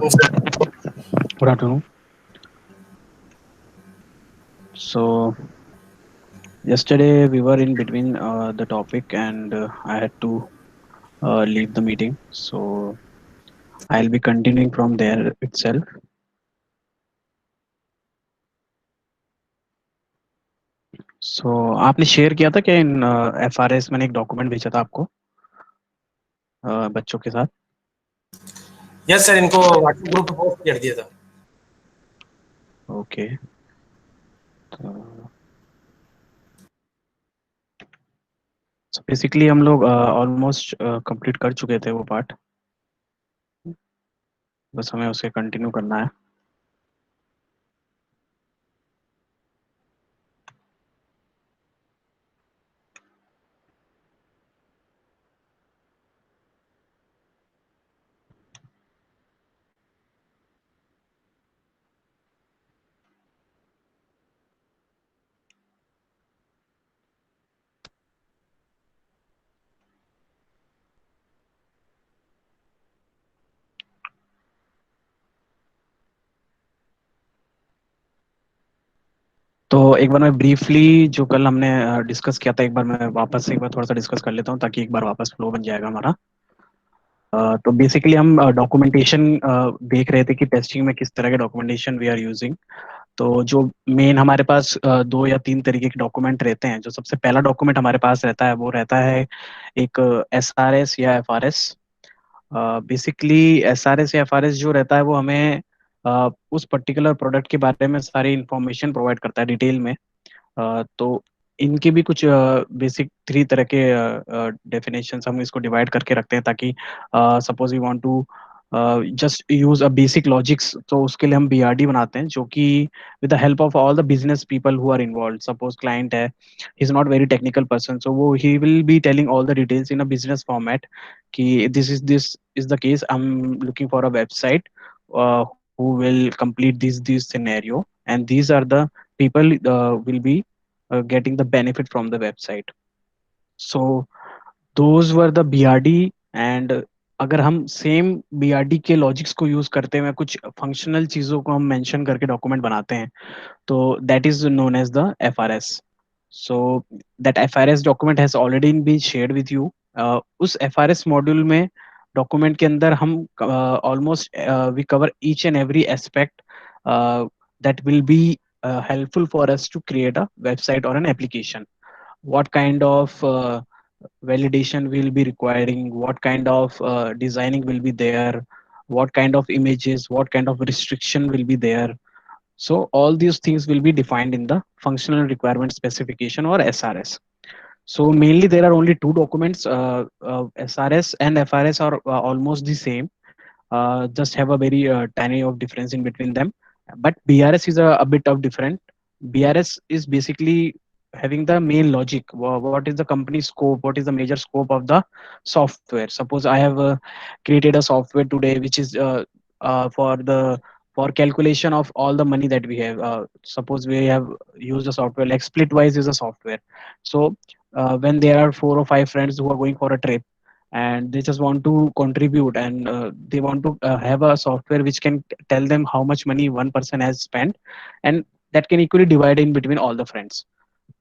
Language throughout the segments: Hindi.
Good afternoon. So yesterday we were in between the topic, and I had to leave the meeting. So I'll be continuing from there itself. So आपने शेयर किया था क्या इन एफआरएस मैंने एक डॉक्यूमेंट भेजा था आपको बच्चों के साथ. यस सर, इनको व्हाट्सएप ग्रुप पे पोस्ट कर दिया था. ओके. तो बेसिकली हम लोग ऑलमोस्ट कंप्लीट कर चुके थे वो पार्ट. बस हमें उसे कंटिन्यू करना है. तो एक बार मैं ब्रीफली जो कल हमने डिस्कस किया था, एक बार मैं वापस एक बार थोड़ा सा डिस्कस कर लेता हूँ ताकि एक बार वापस फ्लो बन जाएगा हमारा. तो बेसिकली हम डॉक्यूमेंटेशन देख रहे थे कि टेस्टिंग में किस तरह के डॉक्यूमेंटेशन वी आर यूजिंग. तो जो मेन हमारे पास दो या तीन तरीके के डॉक्यूमेंट रहते हैं. जो सबसे पहला डॉक्यूमेंट हमारे पास रहता है वो रहता है एक एसआरएस या एफआरएस. बेसिकली एसआरएस या एफआरएस जो रहता है वो हमें उस पर्टिकुलर प्रोडक्ट के बारे में सारी इंफॉर्मेशन प्रोवाइड करता है डिटेल में. तो इनके भी कुछ बेसिक थ्री तरह के डेफिनेशंस हम इसको डिवाइड करके रखते हैं ताकि suppose we want to just use a basic logics. तो उसके लिए हम बीआरडी बनाते हैं जो कि with the help of all the business people who are involved. Suppose client है, he is not very technical person, so वो he will be telling all the details in a business format कि this is the case, I am looking for a website who will complete this scenario, and these are the people will be getting the benefit from the website. So those were the BRD. And अगर हम सेम BRD के लॉजिक्स को यूज करते हुए कुछ फंक्शनल चीजों को हम मेंशन करके डॉक्यूमेंट बनाते हैं तो that is known as the FRS. So that FRS document has already been shared with you. उस FRS मॉड्यूल में डॉक्यूमेंट के अंदर हम almost we cover each and every aspect that will be helpful for us to create a website or an application. What kind of validation will be requiring, what kind of designing will be there, what kind of images, what kind of restriction will be there. So all these things will be defined in the functional requirement specification or SRS. So mainly there are only two documents. SRS and FRS are almost the same, just have a very tiny of difference in between them. But BRS is a bit of different. BRS is basically having the main logic. What is the company scope? What is the major scope of the software? Suppose I have created a software today, which is for the for calculation of all the money that we have. Suppose we have used a software like Splitwise is a software. So when there are four or five friends who are going for a trip, and they just want to contribute, and they want to have a software which can tell them how much money one person has spent, and that can equally divide in between all the friends.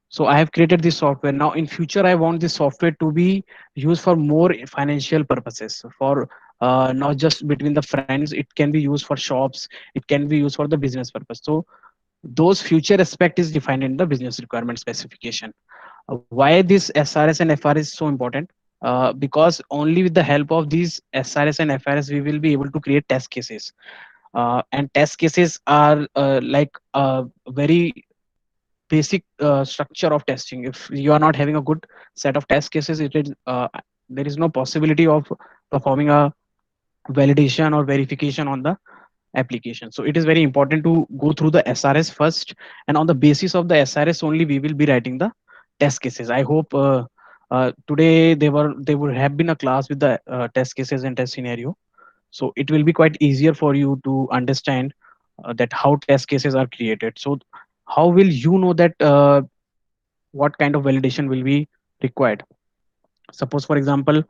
So I have created this software. Now in future I want this software to be used for more financial purposes, for not just between the friends. It can be used for shops, it can be used for the business purpose. So those future aspect is defined in the business requirement specification. Why this SRS and FRS is so important? Because only with the help of these SRS and FRS we will be able to create test cases. And test cases are like a very basic structure of testing. If you are not having a good set of test cases, there is no possibility of performing a validation or verification on the application. So it is very important to go through the SRS first, and on the basis of the SRS only we will be writing the test cases. I hope today they would have been a class with the test cases and test scenario. So it will be quite easier for you to understand that how test cases are created. So how will you know that what kind of validation will be required? Suppose for example,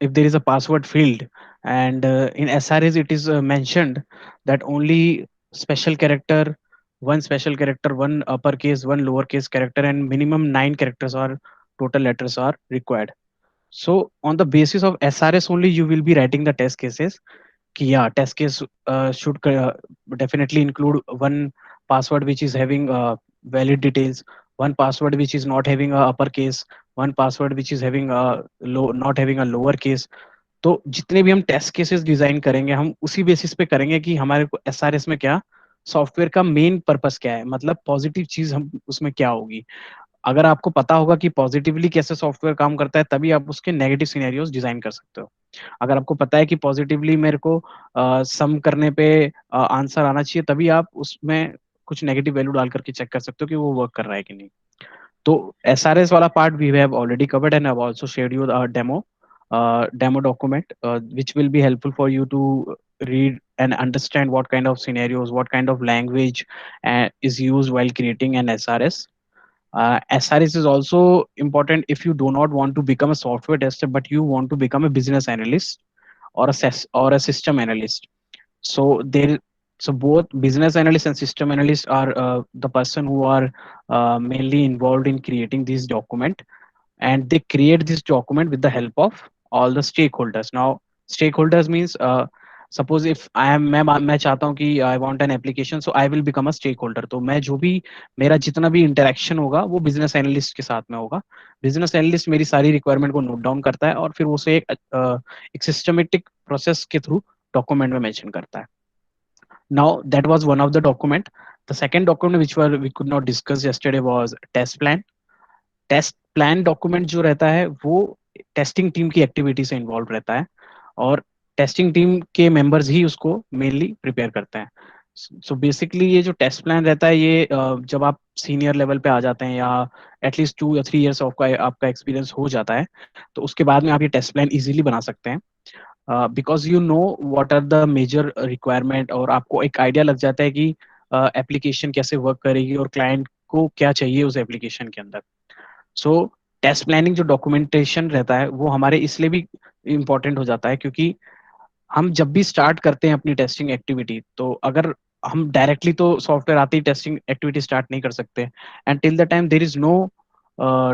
if there is a password field, and in SRS it is mentioned that only special character, one special character, one uppercase, one lowercase character, and minimum 9 characters or total letters are required. So on the basis of SRS only, you will be writing the test cases. कि yeah, test case should definitely include one password which is having valid details, one password which is not having a uppercase, one password which is having a low, not having a lower case. तो जितने भी हम टेस्ट केसेस डिजाइन करेंगे, हम उसी बेसिस पे करेंगे कि हमारे को एसआरएस में क्या, सॉफ्टवेयर का मेन पर्पस क्या है, मतलब पॉजिटिव चीज हम उसमें क्या होगी। अगर आपको पता होगा कि पॉजिटिवली कैसे सॉफ्टवेयर काम करता है, तभी आप उसके नेगेटिव सिनेरियोज डिजाइन कर सकते हो। अगर आपको पता है कि पॉजिटिवली मेरे को सम करने पे आंसर आना चाहिए, तभी आप उसमें कुछ नेगेटिव वैल्यू डाल करके चेक कर सकते हो कि वो वर्क कर रहा है कि नहीं। तो एसआरएस वाला part we have already covered, and I have also shared you demo document, which will be helpful for you to read and understand what kind of scenarios, what kind of language is used while creating an SRS. SRS is also important if you do not want to become a software tester, but you want to become a business analyst or or a system analyst. So there, so both business analysts and system analysts are the person who are mainly involved in creating this document, and they create this document with the help of all the stakeholders. Now stakeholders means, suppose if I am मैं चाहता हूँ कि I want an application, so I will become a stakeholder. तो मैं जो भी, मेरा जितना भी इंटरेक्शन होगा वो बिजनेस एनालिस्ट के साथ में होगा। बिजनेस एनालिस्ट मेरी सारी रिक्वायरमेंट को नोट डाउन करता है और फिर उसे एक सिस्टमेटिक प्रोसेस के थ्रू डॉक्यूमेंट में मेंशन करता है। Now that was one of the document. The second document which were we could not discuss yesterday was test plan. Test plan document जो रहता है वो टेस्टिंग टीम की एक्टिविटी से इन्वॉल्व रहता है, और टेस्टिंग टीम के मेंबर्स ही उसको मेनली प्रिपेयर करते हैं। सो बेसिकली ये जो टेस्ट प्लान रहता है, ये जब आप सीनियर लेवल पे आ जाते हैं, या एटलीस्ट 2 या 3 इयर्स आपका आपका एक्सपीरियंस हो जाता है, तो उसके बाद में आप ये टेस्ट प्लान इजीली बना सकते हैं, because you know what are the major requirement, और आपको एक आइडिया लग जाता है कि एप्लीकेशन कैसे वर्क करेगी और क्लाइंट को क्या चाहिए उस एप्लीकेशन के अंदर। सो टेस्ट प्लानिंग जो डॉक्यूमेंटेशन रहता है वो हमारे इसलिए भी इम्पोर्टेंट हो जाता है, क्योंकि हम जब भी स्टार्ट करते हैं अपनी टेस्टिंग एक्टिविटी, तो अगर हम डायरेक्टली तो सॉफ्टवेयर आते ही टेस्टिंग एक्टिविटी स्टार्ट नहीं कर सकते, and till the time there is no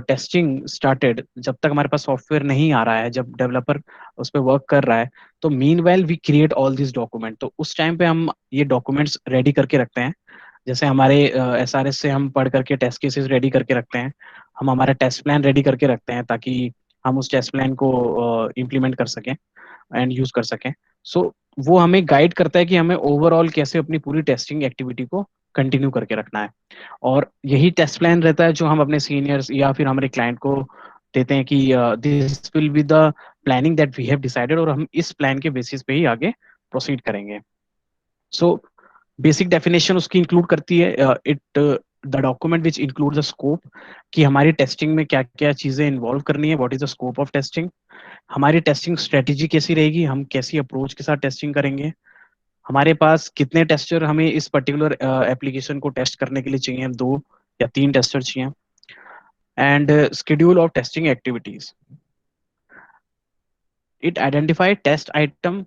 testing started, जब तक हमारे पास सॉफ्टवेयर नहीं आ रहा है, जब डेवलपर उस पर वर्क कर रहा है, तो mean well we create all this document. तो उस टाइम पे हम ये डॉक्यूमेंट्स रेडी करके रखते हैं। जैसे हमारे एसआरएस से हम पढ़ करके टेस्ट केसेस रेडी करके रखते हैं, हम हमारा टेस्ट प्लान रेडी करके रखते हैं, ताकि हम उस टेस्ट प्लान को इम्प्लीमेंट कर सकें एंड यूज कर सकें। सो वो हमें गाइड करता है कि हमें ओवरऑल कैसे अपनी पूरी टेस्टिंग एक्टिविटी को कंटिन्यू करके रखना है, और यही टेस्ट प्लान रहता है जो हम अपने सीनियर्स या फिर हमारे क्लाइंट को देते हैं कि this will be the planning that we have decided, और हम इस प्लान के बेसिस पे ही आगे प्रोसीड करेंगे। सो बेसिक डेफिनेशन उसकी इंक्लूड करती है, it the document which include the scope, कि हमारी टेस्टिंग में क्या क्या चीजें इन्वॉल्व करनी है, what is the scope of testing, हमारी टेस्टिंग स्ट्रेटेजी कैसी रहेगी, हम कैसी अप्रोच के साथ टेस्टिंग करेंगे, हमारे पास कितने टेस्टर हमें इस पर्टिकुलर एप्लीकेशन को टेस्ट करने के लिए चाहिए, 2 या 3 टेस्टर चाहिए, and schedule of testing activities. It identify test item,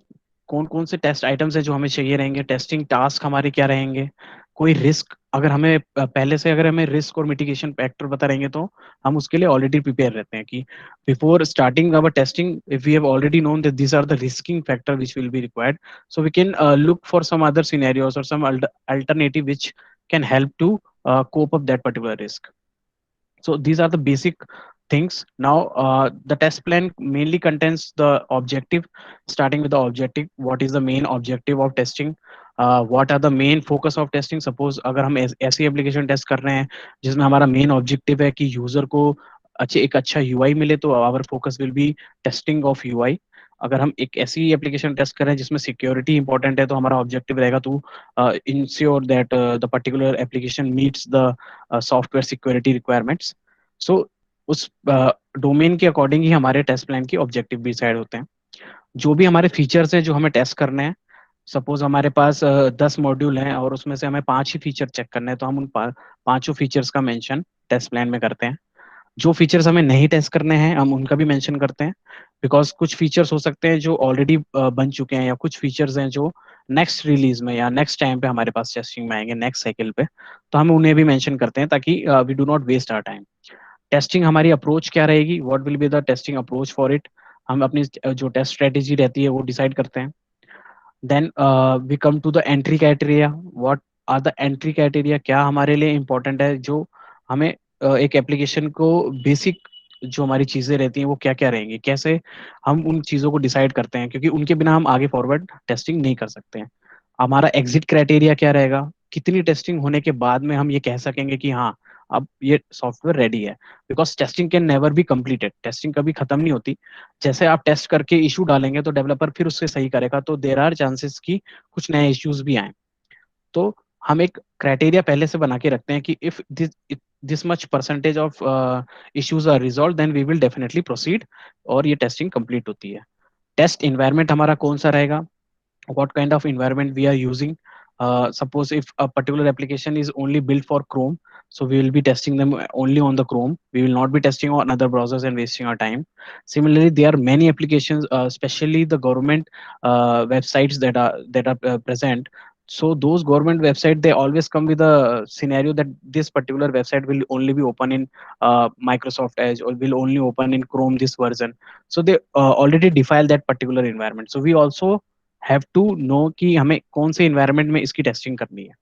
कौन कौन से टेस्ट आइटम्स है जो हमें चाहिए रहेंगे, टेस्टिंग टास्क हमारे क्या रहेंगे, कोई रिस्क अगर हमें पहले से अगर हमें रिस्क और मिटिगेशन फैक्टर बता रहेंगे, तो हम उसके लिए ऑलरेडी प्रिपेयर रहते हैं कि before starting our testing, if we have already known that these are the risking factor which will be required, so we can look for some other scenarios or some alternative which can help to cope up that particular risk. So these are the basic things. Now, the test plan mainly contains the objective, starting with the objective. What is the main objective of testing? What are the main focus of testing? Suppose अगर हम ऐसी एप्लीकेशन टेस्ट कर रहे हैं जिसमें हमारा मेन ऑब्जेक्टिव है कि यूजर को एक अच्छा यूआई मिले, तो our focus will be testing of UI. अगर हम एक ऐसी एप्लीकेशन टेस्ट कर रहे हैं जिसमें सिक्योरिटी इंपॉर्टेंट है, तो हमारा ऑब्जेक्टिव रहेगा to ensure that the particular application meets the software security requirements. So उस डोमेन के अकॉर्डिंग ही हमारे टेस्ट प्लान के ऑब्जेक्टिव भी डिसाइड होते हैं। जो भी हमारे फीचर्स हैं जो हमें टेस्ट करने हैं, सपोज हमारे पास 10 मॉड्यूल हैं और उसमें से हमें 5 ही फीचर चेक करने हैं, तो हम उन 5 फीचर्स का मेंशन टेस्ट प्लान में करते हैं। जो फीचर्स हमें नहीं टेस्ट करने हैं हम उनका भी मेंशन करते हैं, बिकॉज कुछ फीचर्स हो सकते हैं जो ऑलरेडी बन चुके हैं, या कुछ फीचर्स हैं जो नेक्स्ट रिलीज में या नेक्स्ट टाइम पे हमारे पास टेस्टिंग में आएंगे, नेक्स्ट साइकिल पे, तो हम उन्हें भी मेंशन करते हैं ताकि we do not waste our time. Testing हमारी अप्रोच क्या रहेगी, what will be the testing approach for it, हम अपनी जो टेस्ट स्ट्रेटेजी रहती है वो डिसाइड करते हैं। Then we come to the entry criteria, what are the entry criteria, क्या हमारे लिए इंपॉर्टेंट है, जो हमें एक एप्लीकेशन को बेसिक जो हमारी चीजें रहती हैं वो क्या क्या रहेंगी, कैसे हम उन चीजों को डिसाइड करते हैं, क्योंकि उनके बिना हम आगे फॉरवर्ड टेस्टिंग नहीं कर सकते हैं। हमारा एग्जिट क्राइटेरिया क्या रहेगा, कितनी टेस्टिंग होने के बाद में हम ये कह सकेंगे कि हाँ अब ये सॉफ्टवेयर रेडी है, because testing can never be completed, testing कभी खत्म नहीं होती। जैसे आप टेस्ट करके इशू डालेंगे तो डेवलपर फिर उससे सही करेगा, तो देर आर चांसेस कि कुछ नए इश्यूज भी आए। तो हम एक क्राइटेरिया पहले से बना के रखते हैं कि if this much percentage of issues are resolve then we will definitely proceed, और ये टेस्टिंग कंप्लीट होती है। टेस्ट इन्वायरमेंट हमारा कौन सा रहेगा, what kind of environment we are using. Suppose if a particular application is only built for Chrome, so we will be testing them only on the Chrome. We will not be testing on other browsers and wasting our time. Similarly, there are many applications, especially the government websites that are present. So those government website, they always come with a scenario that this particular website will only be open in Microsoft Edge, or will only open in Chrome this version. So they already define that particular environment. So we also have to know कि हमें कौन से इन्वायरमेंट में इसकी टेस्टिंग करनी है।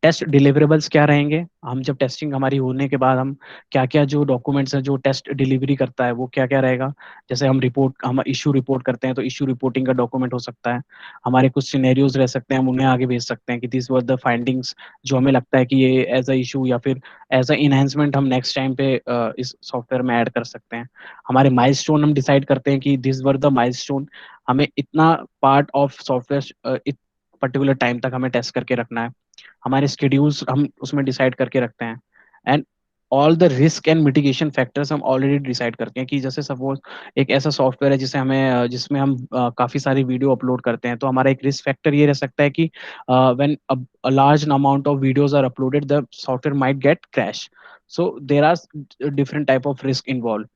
टेस्ट डिलीवरेबल्स क्या रहेंगे, हम जब टेस्टिंग हमारी होने के बाद हम क्या क्या जो डॉक्यूमेंट्स हैं जो टेस्ट डिलीवरी करता है वो क्या क्या रहेगा। जैसे हम इशू रिपोर्ट करते हैं तो इशू रिपोर्टिंग का डॉक्यूमेंट हो सकता है, हमारे कुछ सिनेरियोज रह सकते हैं, हम उन्हें आगे भेज सकते हैं कि दिस वर द फाइंडिंग्स, जो हमें लगता है कि ये एज अ इशू या फिर एज अ इनहेंसमेंट हम नेक्स्ट टाइम पे इस सॉफ्टवेयर में ऐड कर सकते हैं। हमारे माइलस्टोन हम डिसाइड करते हैं कि दिस वर द माइलस्टोन, हमें इतना part of software particular time तक हमें टेस्ट करके रखना है। हमारे स्केड्यूल्स हम उसमें डिसाइड करके रखते हैं। And all the risk and mitigation factors हम ऑलरेडी डिसाइड करते हैं कि जैसे सपोज एक ऐसा सॉफ्टवेयर है जिसमें हम काफी सारी वीडियो अपलोड करते हैं, तो हमारा एक रिस्क फैक्टर ये रह सकता है कि when a large amount of videos are uploaded the software might get crash. So there are different type of risk involve.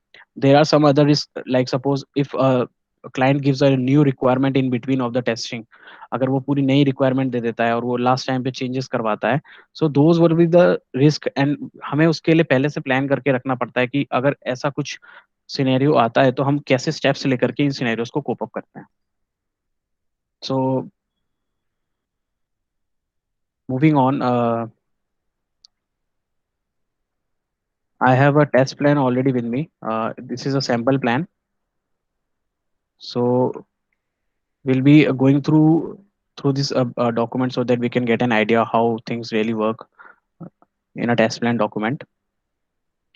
there are some other risk, like suppose if a client gives a new requirement in between of the testing, अगर वो पूरी नई रिक्वायरमेंट दे देता है और वो लास्ट टाइम पे चेंजेस करवाता है, so those will be the risk. And हमें उसके लिए पहले से प्लान करके रखना पड़ता है कि अगर ऐसा कुछ सिनेरियो आता है तो हम कैसे स्टेप्स लेकर के इन सिनेरियोस को कोप अप करते हैं। So moving on, I have a test plan already with me. This is a sample plan. So we'll be going through this document so that we can get an idea how things really work in a test plan document.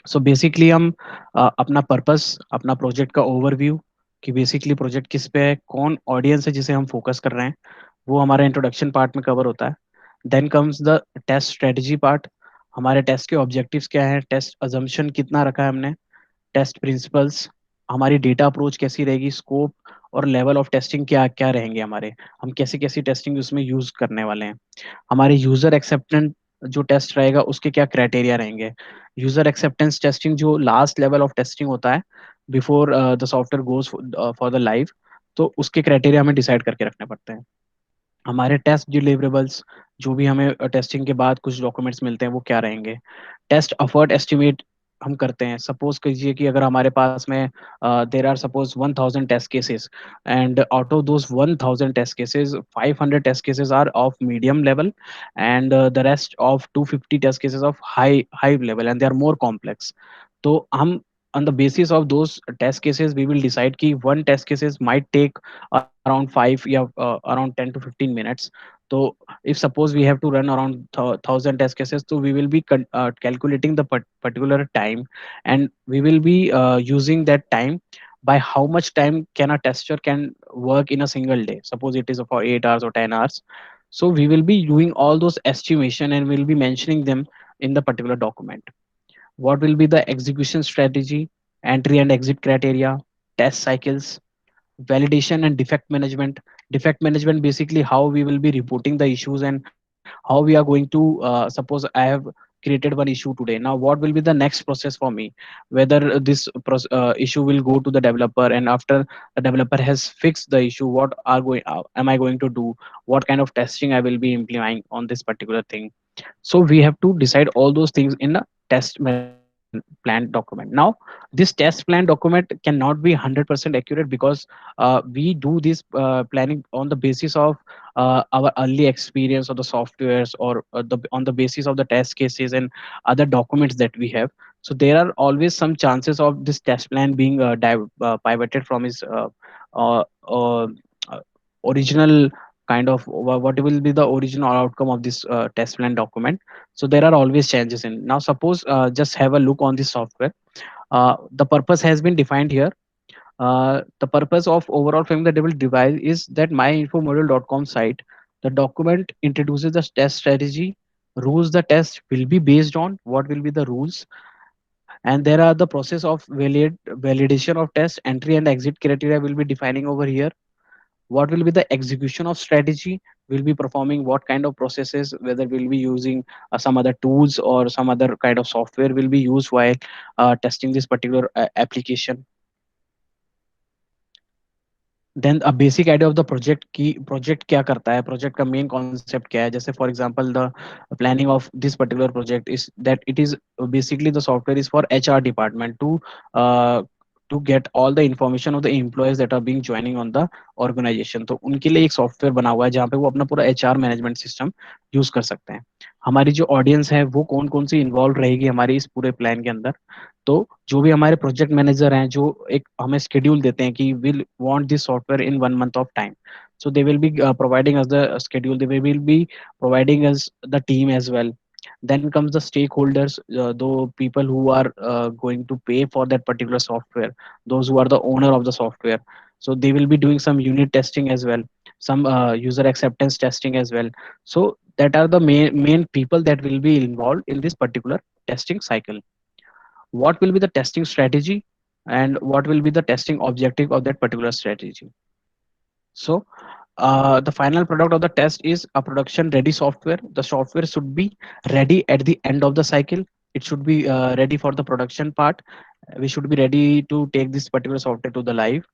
So basically हम अपना पर्पस, अपना प्रोजेक्ट का ओवरव्यू, कि बेसिकली प्रोजेक्ट किस पे है, कौन ऑडियंस है जिसे हम फोकस कर रहे हैं, वो हमारा इंट्रोडक्शन पार्ट में कवर होता है। Then comes the test strategy part, हमारे टेस्ट के ऑब्जेक्टिव्स क्या हैं, टेस्ट अजम्पशन कितना रखा है हमने, टेस्ट प्रिंसिपल्स, हमारी डेटा अप्रोच कैसी रहेगी, स्कोप और लेवल ऑफ टेस्टिंग क्या क्या रहेंगे हमारे, हम कैसी कैसी टेस्टिंग उसमें यूज करने वाले हैं, हमारे यूजर एक्सेप्टेंस जो टेस्ट रहेगा उसके क्या क्राइटेरिया रहेंगे, यूजर एक्सेप्टेंस टेस्टिंग जो लास्ट लेवल ऑफ टेस्टिंग होता है before the software goes for the live, तो उसके क्राइटेरिया हमें डिसाइड करके रखने पड़ते हैं। हमारे टेस्ट डिलीवरेबल्स, जो भी हमें टेस्टिंग के बाद कुछ डॉक्यूमेंट्स मिलते हैं वो क्या रहेंगे, टेस्ट एफर्ट एस्टिमेट हम करते हैं। सपोज कीजिए कि अगर हमारे पास में there are suppose 1000 test cases, and out of those 1000 test cases 500 test cases are of medium level, and the rest of 250 test cases of high high level, and they are more complex. तो हम on the basis of those test cases we will decide ki one test cases might take around 5 या around 10 to 15 minutes. So if suppose we have to run around 1000 test cases, so we will be calculating the particular time, and we will be using that time by how much time can a tester can work in a single day. Suppose it is for 8 hours or 10 hours, so we will be doing all those estimation and we'll be mentioning them in the particular document. What will be the execution strategy, entry and exit criteria, test cycles, validation and defect management. Defect management basically how we will be reporting the issues and how we are going to suppose I have created one issue today. Now what will be the next process for me? Whether this issue will go to the developer, and after the developer has fixed the issue, what are going am I going to do? What kind of testing I will be implementing on this particular thing? So we have to decide all those things in a test management plan document. Now this test plan document cannot be 100% accurate, because we do this planning on the basis of our early experience of the softwares, or on the basis of the test cases and other documents that we have. So there are always some chances of this test plan being pivoted from its uh, uh, uh, original kind of what will be the original outcome of this test plan document. So there are always changes in. Now suppose just have a look on this software. The purpose has been defined here. The purpose of overall frame the devil device is that myinfomodule.com site, the document introduces the test strategy, rules the test will be based on, what will be the rules, and there are the process of validation of test, entry and exit criteria will be defining over here. What will be the execution of strategy, will be performing what kind of processes, whether we'll be using some other tools or some other kind of software will be used while testing this particular application. Then a basic idea of the project की project क्या करता है, project का main concept क्या है. जैसे for example the planning of this particular project is that it is basically the software is for HR department uh, to get all the information of the employees that are being joining on the organization. तो उनके लिए एक सॉफ्टवेयर बना हुआ है जहाँ पे वो अपना पूरा HR मैनेजमेंट सिस्टम यूज कर सकते हैं. हमारी जो ऑडियंस है वो कौन कौन सी इन्वॉल्व रहेगी हमारे इस पूरे प्लान के अंदर. तो जो भी हमारे प्रोजेक्ट मैनेजर हैं जो एक हमें शेड्यूल देते हैं कि will want this software in 1 month of time. So they will be providing us the schedule, they will be providing us the team as well. Then comes the stakeholders, the people who are going to pay for that particular software, those who are the owner of the software. So they will be doing some unit testing as well, some user acceptance testing as well. So that are the main people that will be involved in this particular testing cycle. What will be the testing strategy, and what will be the testing objective of that particular strategy. So the final product of the test is a production ready software. The software should be ready at the end of the cycle. It should be ready for the production part. We should be ready to take this particular software to the live.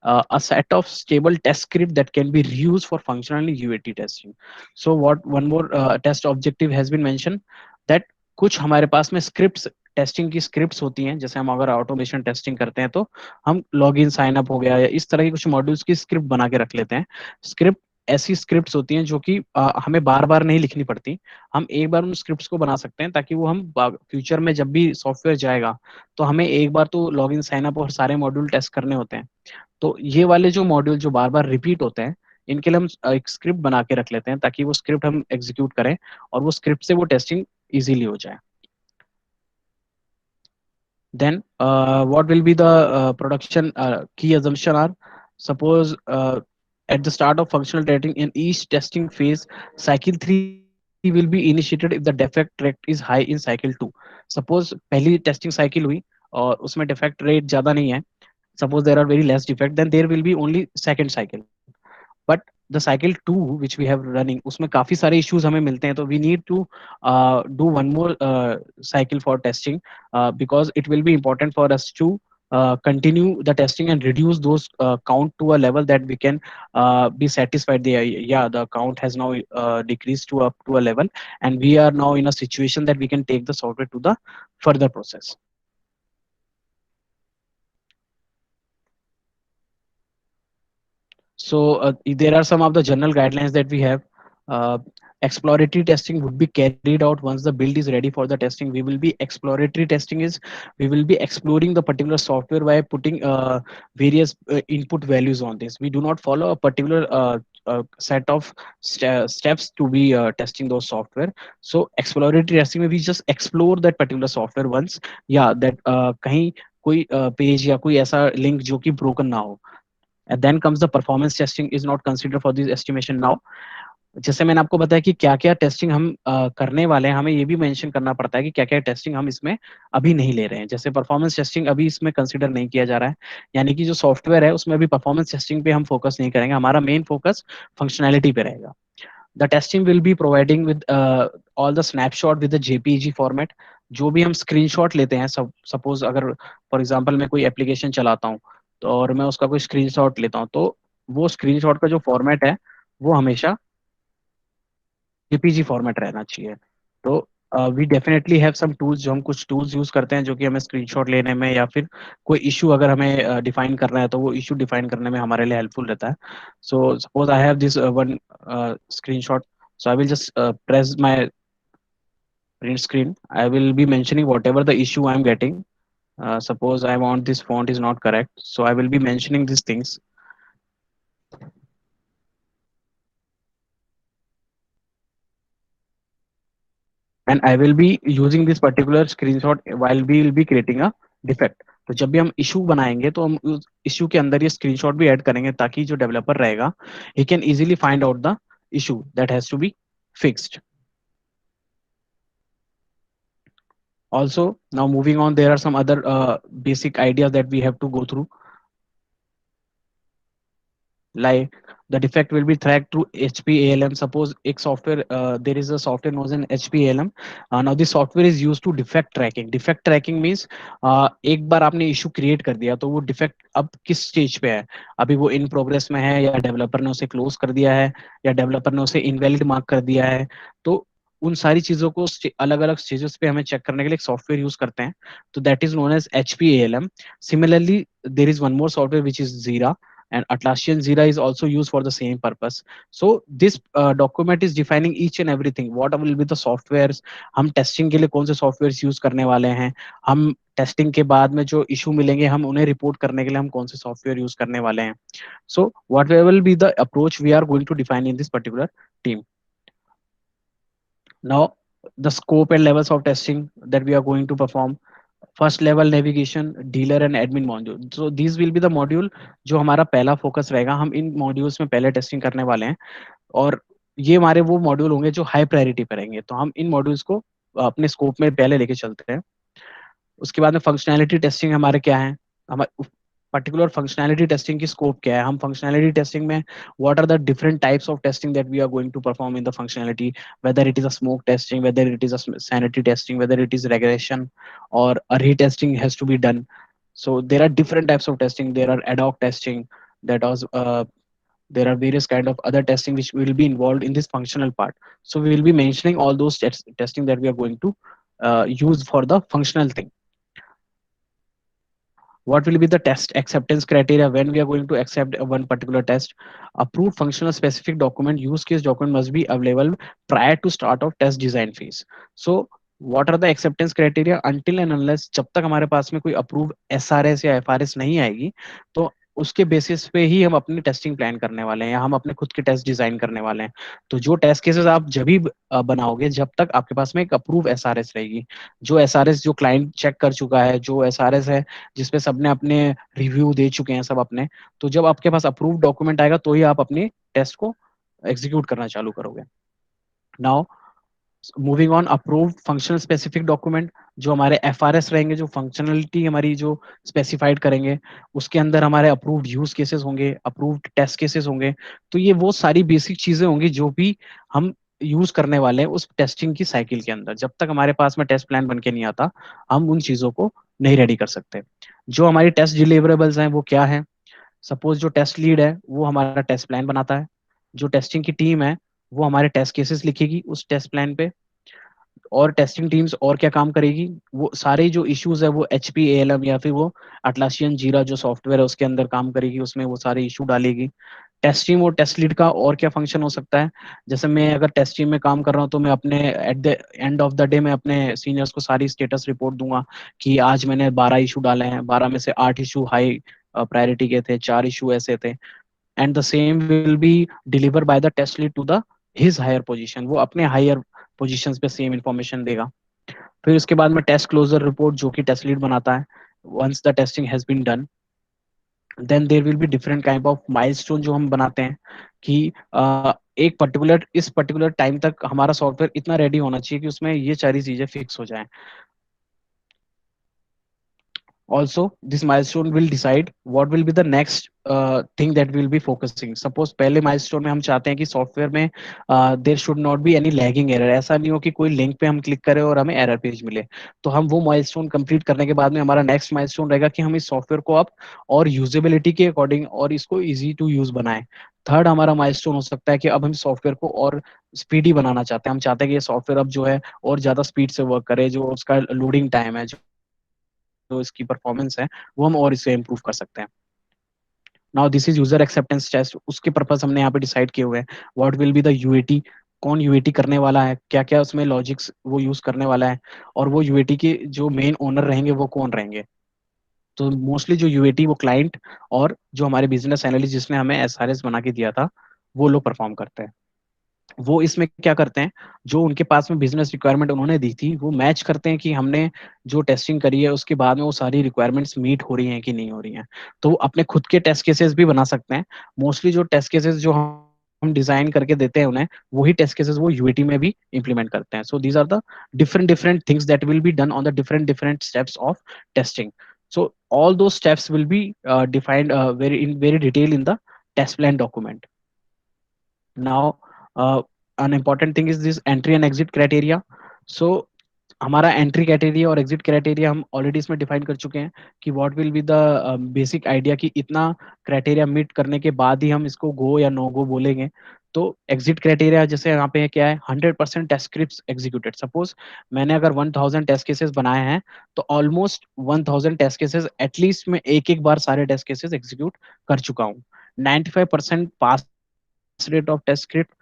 A set of stable test script that can be reused for functional and UAT testing. So what one more test objective has been mentioned, that कुछ हमारे पास में स्क्रिप्ट्स, टेस्टिंग की स्क्रिप्ट्स होती हैं. जैसे हम अगर ऑटोमेशन टेस्टिंग करते हैं तो हम लॉग इन साइन अप हो गया या इस तरह की कुछ मॉड्यूल्स की स्क्रिप्ट बना के रख लेते हैं. स्क्रिप्ट ऐसी स्क्रिप्ट्स होती हैं जो कि हमें बार बार नहीं लिखनी पड़ती. हम एक बार उन स्क्रिप्ट्स को बना सकते हैं ताकि वो हम फ्यूचर में जब भी सॉफ्टवेयर जाएगा तो हमें एक बार तो लॉग इन साइन अप और सारे मॉड्यूल टेस्ट करने होते हैं. तो ये वाले जो मॉड्यूल जो बार बार रिपीट होते हैं, इनके लिए हम एक स्क्रिप्ट बना के रख लेते हैं ताकि वो स्क्रिप्ट हम एग्जीक्यूट करें और वो स्क्रिप्ट से वो टेस्टिंग इजीली हो जाए. Then what will be the production key assumption are? Suppose at the start of functional testing in each testing phase, cycle 3 will be initiated if the defect rate is high in cycle 2. Suppose पहली टेस्टिंग साइकिल हुई और उसमें डिफेक्ट रेट ज्यादा नहीं है, suppose there are very less defect, then there will be only second cycle. But the cycle 2 which we have running, उसमें काफी सारे issues हमें मिलते हैं, तो we need to do one more cycle for testing, because it will be important for us to continue the testing and reduce those count to a level that we can be satisfied. The count has now decreased to up to a level, and we are now in a situation that we can take the software to the further process. So there are some of the general guidelines that we have. Uh, Exploratory testing would be carried out once the build is ready for the testing. We will be exploratory testing is we will be exploring the particular software by putting various input values on this. We do not follow a particular set of steps to be testing those software. So exploratory testing, we just explore that particular software once. Yeah, that कहीं कोई पेज या कोई ऐसा लिंक जो कि broken ना हो. And then comes the performance testing is not considered for this estimation now. जैसे मैंने आपको बताया कि क्या क्या टेस्टिंग हम करने वाले हैं, हमें ये भी मेंशन करना पड़ता है कि क्या क्या टेस्टिंग हम इसमें अभी नहीं ले रहे हैं. जैसे परफॉर्मेंस टेस्टिंग अभी इसमें कंसिडर नहीं किया जा रहा है, यानी कि जो सॉफ्टवेयर है उसमें अभी परफॉर्मेंस टेस्टिंग पे हम फोकस नहीं करेंगे, हमारा मेन फोकस फंक्शनैलिटी पे रहेगा. The testing will be providing with all the snapshot with the JPEG format. जो भी हम स्क्रीनशॉट लेते हैं, सब सपोज अगर फॉर एग्जांपल मैं कोई एप्लीकेशन चलाता हूँ तो और मैं उसका कोई स्क्रीनशॉट लेता हूँ, तो वो स्क्रीनशॉट का जो फॉर्मेट है वो हमेशा जेपीजी फॉर्मेट रहना चाहिए। तो we definitely have some tools, जो हम कुछ टूल्स यूज करते हैं जो कि हमें स्क्रीनशॉट लेने में या फिर कोई इशू अगर हमें डिफाइन करना है तो वो इशू डिफाइन करने में हमारे लिए हेल्पफुल रहता है। So suppose I have this one screenshot, so I will just press my print screen. I will be mentioning whatever the issue I'm getting. Suppose I want this font is not correct, so I will be mentioning these things, and I will be using this particular screenshot while we will be creating a defect. तो जब भी हम इशू बनाएंगे तो हम उस इशू के अंदर ये स्क्रीनशॉट भी ऐड करेंगे ताकि जो डेवलपर रहेगा he can easily find out the issue that has to be fixed. Also, now moving on, there are some other basic ideas that we have to go through, like the defect will be tracked through HPALM. Suppose एक software, there is a software known as HPALM. Now this software is used to defect tracking. Defect tracking means एक बार आपने issue create कर दिया तो वो defect अब किस stage पे है, अभी वो in progress में है या developer ने उसे close कर दिया है या developer ने उसे invalid mark कर दिया है। तो उन सारी चीजों को अलग अलग स्टेजेस पे हमें चेक करने के लिए एक सॉफ्टवेयर यूज करते हैं, तो that is known as HPALM. Similarly, there is one more software which is Jira, and Atlassian Jira is also used for the same purpose. So this document is defining each and everything. What will be the softwares, हम टेस्टिंग के लिए कौन से सॉफ्टवेयर यूज करने वाले हैं, हम टेस्टिंग के बाद में जो इशू मिलेंगे हम उन्हें रिपोर्ट करने के लिए हम कौन से सॉफ्टवेयर यूज करने वाले हैं. So what will be the approach we are going to define in this particular team. Now the scope and levels of testing that we are going to perform. First level navigation, dealer and admin module, so this will be the module जो हमारा पहला फोकस रहेगा, हम इन मॉड्यूल्स में पहले टेस्टिंग करने वाले हैं और ये हमारे वो मॉड्यूल होंगे जो हाई प्रायोरिटी पर रहेंगे, तो हम इन मॉड्यूल्स को अपने स्कोप में पहले लेके चलते हैं. उसके बाद में फंक्शनैलिटी टेस्टिंग हमारे क्या है, हमारे पर्टिकुलर फंक्शनैलिटी टेस्टिंग की स्कोप क्या है, हम फंक्शनैलिटी टेस्टिंग में what are the different types of testing that we are going to perform in the functionality, whether it is a smoke testing, whether it is a sanity testing, whether it is regression or a retesting has to be done. So there are different types of testing. There are ad hoc testing, that was there are various kind of other testing which will be involved in this functional part. So we will be mentioning all those testing that we are going to use for the functional thing. What will be the test acceptance criteria when we are going to accept one particular test. Approved functional specific document, use case document must be available prior to start of test design phase. So what are the acceptance criteria, until and unless जब तक हमारे पास में कोई अप्रूव SRS या FRS नहीं आएगी तो उसके बेसिस पे ही हम अपनी टेस्टिंग प्लान करने वाले हैं या हम अपने खुद के टेस्ट डिजाइन करने वाले हैं. तो जो टेस्ट केसेस आप जब भी बनाओगे जब तक आपके पास में एक अप्रूव SRS रहेगी, जो SRS जो क्लाइंट चेक कर चुका है, जो SRS है जिसपे सबने अपने रिव्यू दे चुके हैं सब अपने, तो जब आपके पास अप्रूव डॉक्यूमेंट आएगा तो ही आप अपने टेस्ट को एग्जीक्यूट करना चालू करोगे. Now moving on, approved functional specific document, जो हमारे FRS रहेंगे, जो फंक्शनलिटी हमारी जो स्पेसिफाइड करेंगे, उसके अंदर हमारे अप्रूव्ड यूज केसेस होंगे, अप्रूव्ड टेस्ट केसेस होंगे. तो ये वो सारी बेसिक चीजें होंगी जो भी हम यूज करने वाले हैं उस टेस्टिंग की साइकिल के अंदर. जब तक हमारे पास में टेस्ट प्लान बन के नहीं आता हम उन चीजों को नहीं रेडी कर सकते. जो हमारी टेस्ट डिलीवरेबल्स हैं वो क्या है, सपोज जो टेस्ट लीड है वो हमारा टेस्ट प्लान बनाता है, जो टेस्टिंग की टीम है वो हमारे टेस्ट केसेस लिखेगी उस टेस्ट प्लान पे, और टेस्टिंग टीम्स और क्या काम करेगी, वो सारे जो इश्यूज है वो HPALM या फिर वो अटलासियन जीरा जो सॉफ्टवेयर है उसके अंदर काम करेगी, उसमें वो सारे इशू डालेगी. टेस्ट टीम और टेस्ट लीड का और क्या फंक्शन हो सकता है, जैसे मैं अगर टेस्ट टीम में काम कर रहा हूँ तो मैं अपने at the end of the day मैं अपने सीनियर्स को सारी स्टेटस रिपोर्ट दूंगा कि आज मैंने 12 इशू डाले हैं, 12 में से 8 इशू हाई प्रायोरिटी के थे, 4 इशू ऐसे थे, and the same will be deliver by the test lead to the his higher position, वो अपने हायर पोजीशंस पे सेम इंफॉर्मेशन देगा. फिर उसके बाद में टेस्ट क्लोजर रिपोर्ट जो कि टेस्ट लीड बनाता है, once the testing has been done then there will be different kind of milestone जो हम बनाते हैं कि एक पर्टिकुलर इस पर्टिकुलर टाइम तक हमारा सॉफ्टवेयर इतना रेडी होना चाहिए कि उसमें ये सारी चीजें फिक्स हो जाएं. Also this milestone will decide what will be the next thing that we'll be focusing. Suppose पहले milestone में हम चाहते हैं कि सॉफ्टवेयर में there should not be any lagging error, ऐसा नहीं हो कि कोई लिंक पे हम क्लिक करें और हमें एरर पेज मिले। तो हम वो माइलस्टोन कंप्लीट करने के बाद में हमारा नेक्स्ट माइलस्टोन रहेगा कि हम इस सॉफ्टवेयर को अब और यूजेबिलिटी के अकॉर्डिंग और इसको इजी टू यूज बनाएं। थर्ड हमारा माइलस्टोन हो सकता है कि अब हम सॉफ्टवेयर को और स्पीडी बनाना चाहते हैं, हम चाहते हैं कि ये सॉफ्टवेयर अब जो है और ज्यादा स्पीड से वर्क करे, जो उसका लोडिंग टाइम है, जो इसकी परफॉर्मेंस है, वो हम और इसे इम्प्रूव कर सकते हैं। Now this is user acceptance test, उसके पर्पस हमने यहाँ पे डिसाइड किए हुए हैं। What will be the UAT, कौन यूएटी करने वाला है, क्या क्या उसमें लॉजिक्स वो यूज करने वाला है, और वो यूएटी के जो मेन ओनर रहेंगे वो कौन रहेंगे। तो मोस्टली जो यूएटी वो क्लाइंट और जो हमारे बिजनेस एनालिस्ट जिसने हमें एसआरएस बना के दिया था वो लोग परफॉर्म करते हैं। वो इसमें क्या करते हैं, जो उनके पास में बिजनेस रिक्वायरमेंट उन्होंने दी थी वो मैच करते हैं कि हमने जो टेस्टिंग करी है उसके बाद में वो सारी रिक्वायरमेंट्स मीट हो रही हैं कि नहीं हो रही हैं। तो वो अपने खुद के टेस्ट केसेस भी बना सकते हैं। मोस्टली जो टेस्ट केसेस जो हम डिजाइन करके देते हैं उन्हें, वही टेस्ट केसेस वो यूएटी में भी इंप्लीमेंट करते हैं। So these are the different different things that will be done on the different different steps of testing. So all those steps will be defined very detail in the test plan document. Now an important thing is this entry and exit criteria. So हमारा एंट्री क्राइटेरिया और एग्जिट क्राइटेरिया हम ऑलरेडी इसमें डिफाइन कर चुके हैं कि what will be the basic idea कि इतना क्राइटेरिया मीट करने के बाद ही हम इसको गो या नो गो बोलेंगे। तो एग्जिट क्राइटेरिया जैसे यहाँ पे क्या है, 100% टेस्ट स्क्रिप्ट एग्जीक्यूटेड। सपोज मैंने अगर 1000 टेस्ट केसेस बनाए हैं तो ऑलमोस्ट 1000 टेस्ट केसेस एटलीस्ट मैं एक एक बार सारे टेस्ट केसेस एग्जीक्यूट कर चुका हूँ। 95% पास rate of test script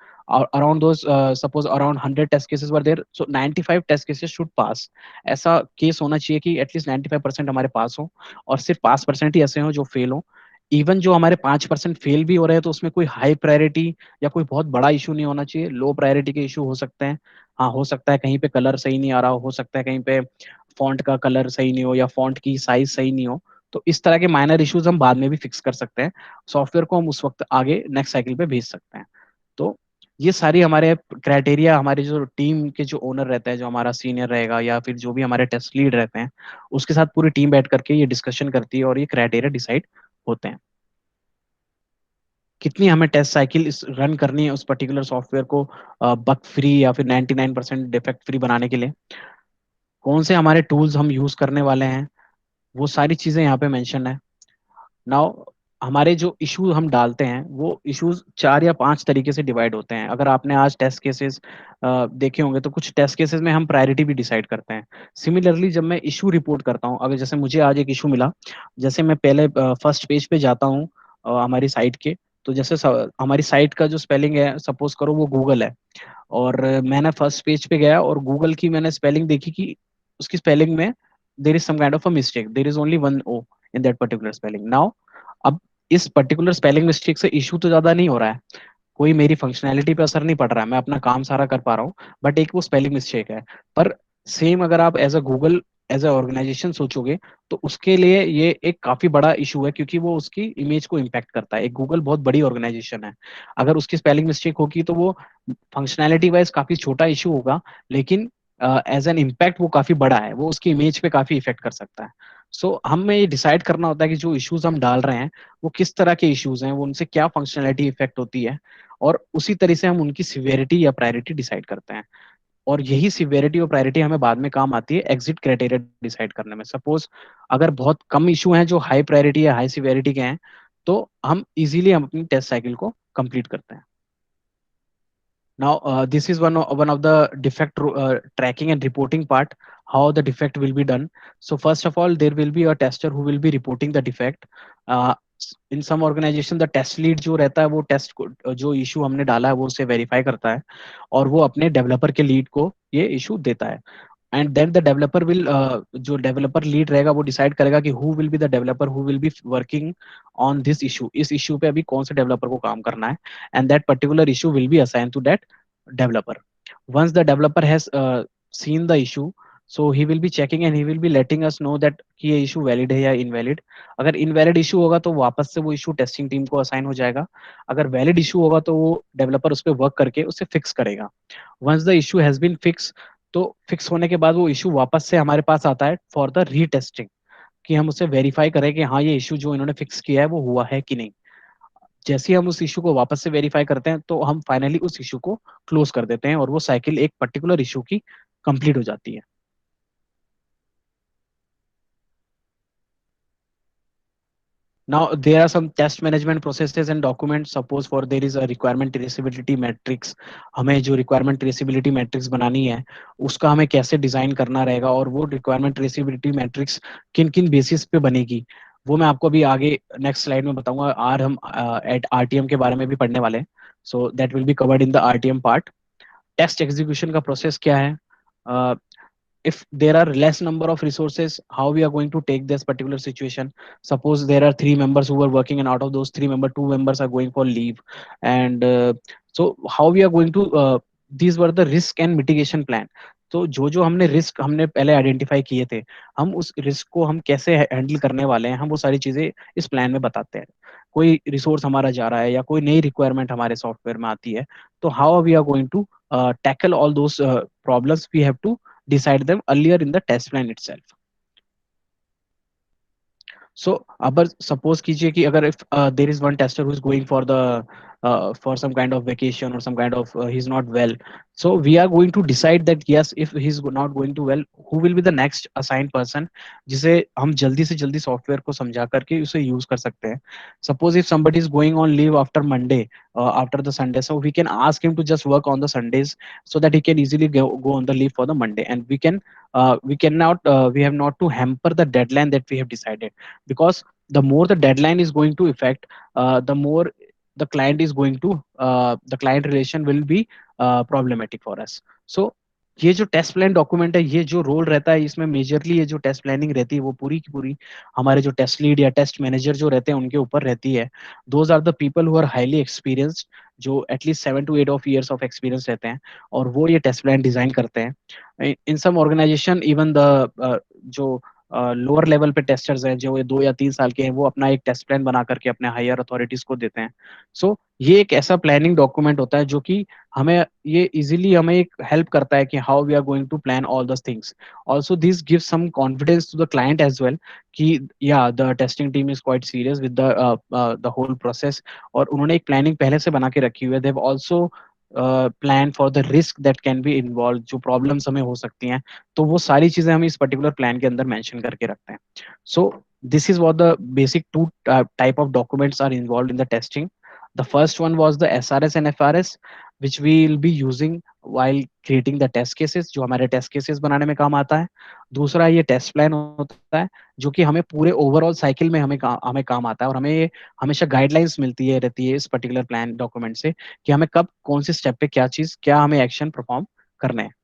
around those suppose around 100 test cases were there, so 95 test cases should pass। ऐसा केस होना चाहिए कि एटलीस्ट 95% हमारे पास हो और सिर्फ 5% ही ऐसे हो जो फेल हो। इवन जो हमारे 5% फेल भी हो रहे हैं तो उसमें कोई हाई प्रायोरिटी या कोई बहुत बड़ा इशू नहीं होना चाहिए, लो प्रायोरिटी के इशू हो सकते हैं। हाँ हो सकता है कहीं पे कलर सही नहीं आ रहा हो सकता है कहीं पे फॉन्ट का कलर सही नहीं हो या फॉन्ट की साइज सही नहीं हो। तो इस तरह के माइनर इश्यूज हम बाद में भी फिक्स कर सकते हैं, सॉफ्टवेयर को हम उस वक्त आगे नेक्स्ट साइकिल पे भेज सकते हैं। तो ये सारी हमारे क्राइटेरिया, हमारे जो टीम के जो ओनर रहते हैं, जो हमारा सीनियर रहेगा या फिर जो भी हमारे टेस्ट लीड रहते हैं, उसके साथ पूरी टीम बैठ करके ये डिस्कशन करती है और ये क्राइटेरिया डिसाइड होते हैं। कितनी हमें टेस्ट साइकिल इस रन करनी है उस पर्टिकुलर सॉफ्टवेयर को बग फ्री या फिर 99% डिफेक्ट फ्री बनाने के लिए, कौन से हमारे टूल्स हम यूज करने वाले हैं, वो सारी चीजें यहाँ पे मेंशन है। नाउ हमारे जो इशू हम डालते हैं वो इश्यूज 4 या 5 तरीके से डिवाइड होते हैं। अगर आपने आज टेस्ट केसेस देखे होंगे तो कुछ टेस्ट केसेस में हम प्रायोरिटी भी डिसाइड करते हैं। सिमिलरली जब मैं इशू रिपोर्ट करता हूँ, अगर जैसे मुझे आज एक इशू मिला, जैसे मैं पहले फर्स्ट पेज पे जाता हूँ हमारी साइट के, तो जैसे हमारी साइट का जो स्पेलिंग है सपोज करो वो गूगल है, और मैंने फर्स्ट पेज पे गया और गूगल की मैंने स्पेलिंग देखी कि उसकी स्पेलिंग में there is some kind of a mistake, there is only one O in that particular spelling. Now अब इस पर्टिकुलर स्पेलिंग मिस्टेक से इशू तो ज्यादा नहीं हो रहा है, कोई मेरी फंक्शनैलिटी पे असर नहीं पड़ रहा है, मैं अपना काम सारा कर पा रहा हूँ, बट एक वो स्पेलिंग मिस्टेक है। पर सेम अगर आप as a Google as a organisation सोचोगे तो उसके लिए ये एक काफी बड़ा इशू है, क्योंकि वो उसकी इमेज को इम्पैक्ट करता है। एक गूगल बहुत बड़ी ऑर्गेनाइजेशन है, अगर उसकी स्पेलिंग मिस्टेक होगी तो वो फंक्शनैलिटी वाइज काफी छोटा इशू होगा, लेकिन एज एन इम्पैक्ट वो काफी बड़ा है, वो उसकी इमेज पे काफी इफेक्ट कर सकता है। हमें ये डिसाइड करना होता है कि जो इश्यूज हम डाल रहे हैं वो किस तरह के इश्यूज हैं, वो उनसे क्या फंक्शनैलिटी इफेक्ट होती है, और उसी तरह से हम उनकी सिवियरिटी या प्रायोरिटी डिसाइड करते हैं। और यही सिवियरिटी और प्रायोरिटी हमें बाद में काम आती है एग्जिट क्राइटेरिया डिसाइड करने में। सपोज अगर बहुत कम इशू हैं जो हाई प्रायोरिटी या हाई सिवियरिटी के हैं, तो हम अपनी टेस्ट साइकिल को कंप्लीट करते हैं। Now, this is one of the defect tracking and reporting part. How the defect will be done. So first of all, there will be a tester who will be reporting the defect. Uh, in some organization, the test lead जो रहता है वो टेस्ट को जो इशू हमने डाला है वो उसे वेरीफाई करता है और वो अपने डेवलपर के लीड को ये इशू देता है। And then the developer will, जो डेवलपर लीड रहेगा वो डिसाइड करेगा कि who will be the developer who will be working on this issue, इस इशू पे अभी कौन से डेवलपर को काम करना है, and that particular issue will be assign to that developer. Once the developer has seen the issue, so he will be checking and he will be letting us know that कि ये issue valid है या invalid। अगर invalid issue होगा तो वापस से वो issue testing team को assign हो जाएगा, अगर valid issue होगा तो वो developer उस पर work करके उसे fix करेगा। Once the issue has been fixed, तो fix होने के बाद वो issue वापस से हमारे पास आता है for the retesting, कि हम उसे वेरीफाई करें कि हाँ ये इशू जो इन्होंने फिक्स किया है वो हुआ है कि नहीं। जैसे ही हम उस इशू को वापस से वेरीफाई करते हैं तो हम फाइनली उस इशू को क्लोज कर देते हैं और वो साइकिल एक पर्टिकुलर इशू की कंप्लीट हो जाती है। Now, there are some test management processes and documents. Suppose for there is a requirement traceability matrix, हमें जो requirement traceability matrix बनानी है, उसका हमें कैसे डिजाइन करना रहेगा और वो requirement traceability matrix किन किन बेसिस पे बनेगी, वो मैं आपको अभी आगे नेक्स्ट स्लाइड में बताऊंगा। आज हम एट आरटीएम के बारे में भी पढ़ने वाले हैं, so that will be covered in the RTM part. Test execution का प्रोसेस क्या है, if there are less number of resources, how we are going to take this particular situation. Suppose there are three members who were working, and out of those three members, two members are going for leave, and so how we are going to these were the risk and mitigation plan. तो जो जो हमने रिस्क हमने पहले आइडेंटिफाई किए थे, हम उस रिस्क को हम कैसे हैंडल करने वाले हैं, हम वो सारी चीजें इस प्लान में बताते हैं। कोई रिसोर्स हमारा जा रहा है या कोई नई रिक्वायरमेंट हमारे सॉफ्टवेयर में आती है, तो how we are going to tackle all those problems, we have to decide them earlier in the test plan itself. So अगर suppose कीजिए कि अगर if there is one tester who is going for the for some kind of vacation or some kind of he's not well, so we are going to decide that yes, if he's not going to well, who will be the next assigned person जिसे हम जल्दी से जल्दी सॉफ्टवेयर को समझा करके उसे यूज कर सकते हैं। Suppose if somebody is going on leave after Monday, after the Sunday, so we can ask him to just work on the Sundays so that he can easily go on the leave for the Monday, and we cannot we have not to hamper the deadline that we have decided, because the more the deadline is going to affect, the more the client is going to the client relation will be problematic for us. So ये जो टेस्ट प्लान डॉक्यूमेंट है, ये जो रोल रहता है इसमें मेजरली, ये जो टेस्ट प्लानिंग रहती है वो पूरी की पूरी हमारे जो टेस्ट लीड या टेस्ट मैनेजर जो रहते हैं उनके ऊपर रहती है। Those are the people who are highly experienced, जो at least 7 to 8 of years of experience रहते हैं, और वो ये टेस्ट प्लान डिजाइन करते हैं। इन सम ऑर्गेनाइजेशन इवन द जो लोअर लेवल पे टेस्टर्स हैं, जो ये 2 या 3 साल के हैं, वो अपना एक टेस्ट प्लान बना करके अपने हायर अथॉरिटीज को देते हैं। सो ये एक ऐसा प्लानिंग डॉक्यूमेंट होता है जो कि हमें ये इजीली हमें एक हेल्प करता है कि how we are going to plan all these things. Also this give some confidence to the client as well कि yeah the testing team is quite serious with the whole process, और उन्होंने एक प्लानिंग पहले से बना के रखी हुई है। They have also plan for the risk that can be involve, जो प्रॉब्लम्स हमें हो सकती हैं, तो वो सारी चीजें हम इस पर्टिकुलर प्लान के अंदर मेंशन करके रखते हैं। So this is what the basic two type of documents are involve in the testing. The first one was the SRS and FRS, which we will be using while creating the test cases, जो हमारे टेस्ट केसेस बनाने में काम आता है। दूसरा ये टेस्ट प्लान होता है, जो कि हमें पूरे ओवरऑल साइकिल में हमें काम आता है, और हमें ये हमेशा गाइडलाइंस मिलती है रहती है इस पर्टिकुलर प्लान डॉक्यूमेंट से कि हमें कब कौन से स्टेप पे क्या चीज क्या हमें एक्शन परफॉर्म करने हैं।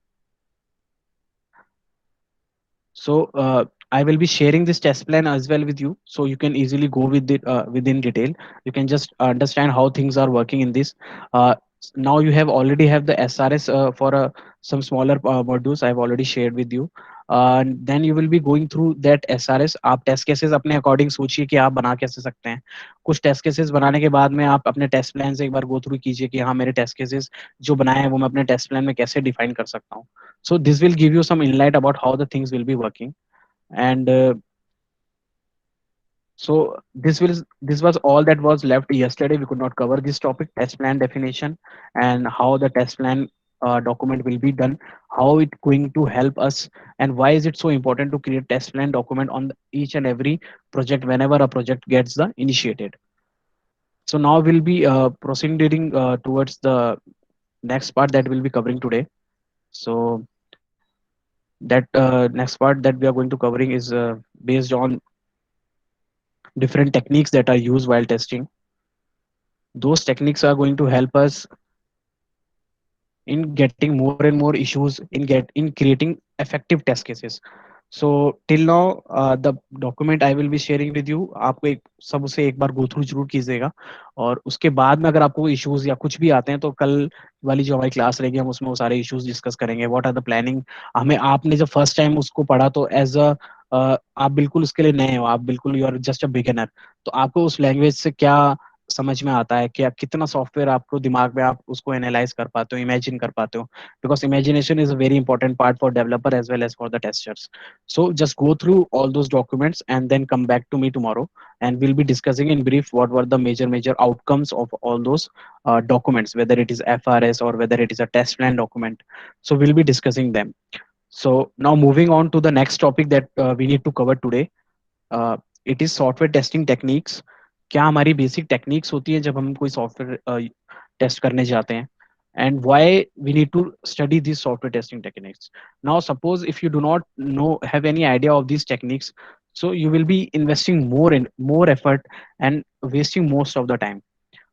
So I will be sharing this test plan as well with you, so you can easily go with it within detail. You can just understand how things are working in this. Now you have already have the SRS for some smaller modules. I have already shared with you. And then you will be going through that SRS. आप टेस्ट केसेस अपने अकॉर्डिंग सोचिए कि आप बना कैसे सकते हैं। कुछ टेस्ट केसेस बनाने के बाद में आप अपने टेस्ट प्लान से एक बार गो थ्रू कीजिए कि हाँ मेरे टेस्ट केसेस जो बनाए हैं वो मैं अपने टेस्ट प्लान में कैसे डिफाइन कर सकता हूँ। So this will give you some insight about how the things will be working, and so this was all that was left yesterday. We could not cover this topic: test plan definition and how the test plan document will be done, how it going to help us, and why is it so important to create test plan document on each and every project whenever a project gets the initiated. So now we'll be proceeding towards the next part that we'll be covering today. So that next part that we are going to covering is based on different techniques that are used while testing. Those techniques are going to help us in getting more and more issues in creating effective test cases. So till now the document I will be sharing with you, आपको एक सब उसे एक बार गो थ्रू जरूर कीजिएगा, और उसके बाद में अगर आपको इश्यूज या कुछ भी आते हैं तो कल वाली जो हमारी क्लास रहेगी हम उसमें वो सारे इश्यूज डिस्कस करेंगे। व्हाट आर द प्लानिंग, हमें आपने जब फर्स्ट टाइम उसको पढ़ा तो एज अ आप बिल्कुल उसके लिए नए हो, आप बिल्कुल you are just a beginner, तो आपको उस लैंग्वेज से क्या समझ में आता है कि आप कितना सॉफ्टवेयर आपको दिमाग में आप उसको एनालाइज कर पाते हो, इमेजिन कर पाते हो, because imagination is a very important part for developer as well as for the testers. So just go through all those documents and then come back to me tomorrow, and we'll be discussing in brief what were the major outcomes of all those documents, whether it is FRS or whether it is a test plan document. So we'll be discussing them. So now moving on to the next topic that we need to cover today. It is software testing techniques. क्या हमारी बेसिक टेक्निक्स होती है जब हम कोई सॉफ्टवेयर टेस्ट करने जाते हैं, and why we need to study this software testing techniques. Now suppose if you do not know have any idea of this techniques, so you will be investing more effort and wasting most of the time.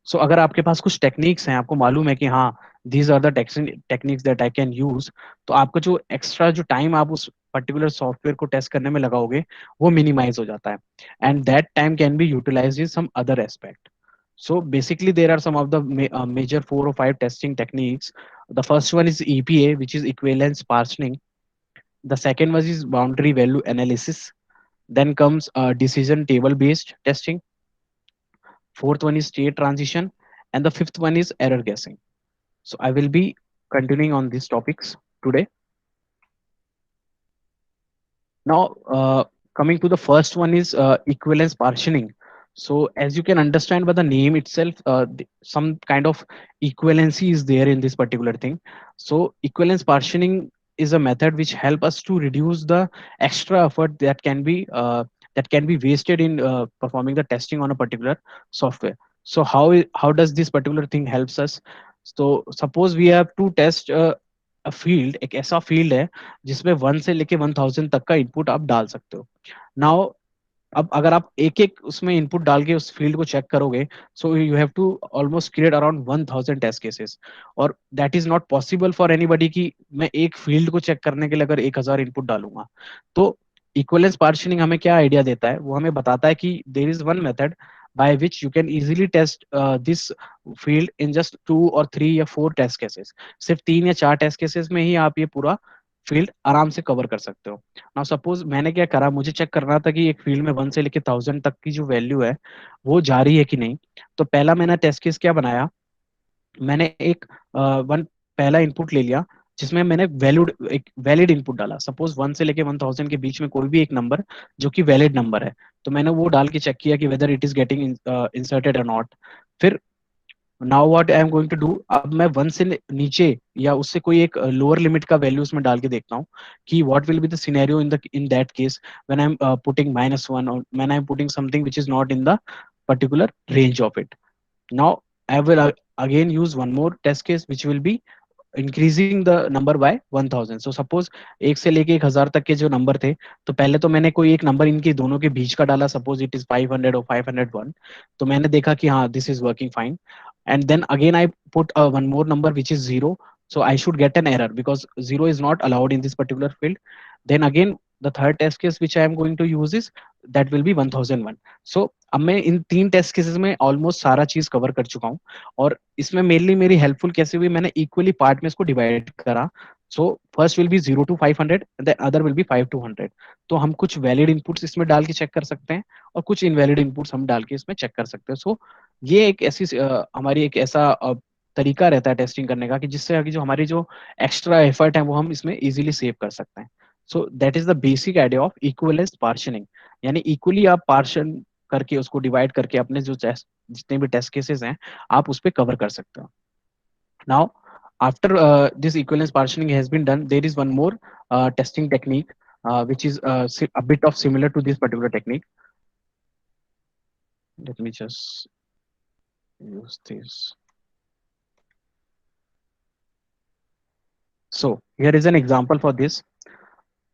सो अगर आपके पास कुछ टेक्निक्स हैं, आपको मालूम है कि हाँ these are the techniques that I can use, तो आपका जो एक्स्ट्रा जो टाइम आप उस पर्टिकुलर सॉफ्टवेयर को टेस्ट करने में लगाओगे वो मिनिमाइज हो जाता है, and that time can be utilised in some other aspect. So basically, there are some of the major 4 or 5 testing techniques. The first one is EPA, which is equivalence partitioning. The second one is boundary value analysis. Then comes decision table based testing. Fourth one is state transition, and the fifth one is error guessing. So I will be continuing on these topics today. Now, coming to the first one is equivalence partitioning. So as you can understand by the name itself, some kind of equivalency is there in this particular thing. So equivalence partitioning is a method which help us to reduce the extra effort that can be wasted in performing the testing on a particular software. So how does this particular thing helps us? So suppose we have to test field, एक ऐसा फील्ड है जिसमें 1 से लेके 1000 तक का इनपुट आप डाल सकते हो. नाउ अब अगर आप एक एक उसमें इनपुट डाल के उस फील्ड को चेक करोगे, so you have to almost create around 1000 test cases, और that is not possible for anybody कि मैं एक फील्ड को चेक करने के लिए अगर 1000 इनपुट डालूंगा. तो इक्वलेंस पार्शनिंग हमें क्या आइडिया देता है, वो हमें बताता है कि there is one method by which you can easily test this field in just 2 or 3 or 4 test cases. सिर्फ 3 या 4 टेस्ट केसेस में ही आप ये पूरा फील्ड आराम से कवर कर सकते हो. नाउ सपोज मैंने क्या करा, मुझे चेक करना था कि एक फील्ड में 1 से लेके 1000 तक की जो वैल्यू है वो जा रही है कि नहीं. तो पहला मैंने टेस्ट केस क्या बनाया, मैंने एक वन पहला इनपुट ले लिया जिसमें मैंने एक वैलिड इनपुट डाला. सपोज 1 से लेके 1000 के बीच में कोई भी एक नंबर जो कि वैलिड नंबर है, तो मैंने वो डाल के चेक किया कि whether it is getting inserted or not. फिर now what I am going to do, अब मैं 1 से नीचे या उससे कोई एक लोअर लिमिट का वैल्यू उसमें डाल के देखता हूँ कि what will be the scenario in that case when I am putting -1 और when I am putting something which is not in the particular range of it. Now I will again use one more test case which will be increasing the number by 1000. So suppose 1 से लेके 1000 तक के जो नंबर थे, तो पहले तो मैंने कोई एक नंबर इनके दोनों के बीच का डाला, सपोज इट इज 500 और 501. तो मैंने देखा कि हाँ this is working fine, and then again I put one more number which is 0. So I should get an error because 0 is not allowed in this particular field. Then again the third test case which I am going to use is that will be 1001. So अब मैं इन 3 टेस्ट केसेस में ऑलमोस्ट सारा चीज कवर कर चुका हूँ, और इसमें मेनली मेरी हेल्पफुल कैसे हुई, मैंने इक्वली पार्ट में इसको डिवाइड करा. So first will be 0 to 500 and the other will be 5 to 100. तो हम कुछ वैलिड इनपुट्स इसमें डाल के चेक कर सकते हैं और कुछ इनवैलिड इनपुट्स हम डाल के इसमें चेक कर सकते हैं. सो ये एक ऐसी हमारी एक ऐसा तरीका रहता है टेस्टिंग करने का कि जिससे आगे जो हमारी जो एक्स्ट्रा एफर्ट है वो हम इसमें इजीली सेव कर सकते हैं. So that is the basic idea of equivalence partitioning, यानी इक्वली आप पार्शन करके उसको डिवाइड करके अपने जो जितने भी टेस्ट केसेस हैं आप उस पर कवर कर सकते हो. Now after this equivalence partitioning has been done, there is one more testing technique which is a bit of similar to this particular technique. Let me just use this. So here is an example for this.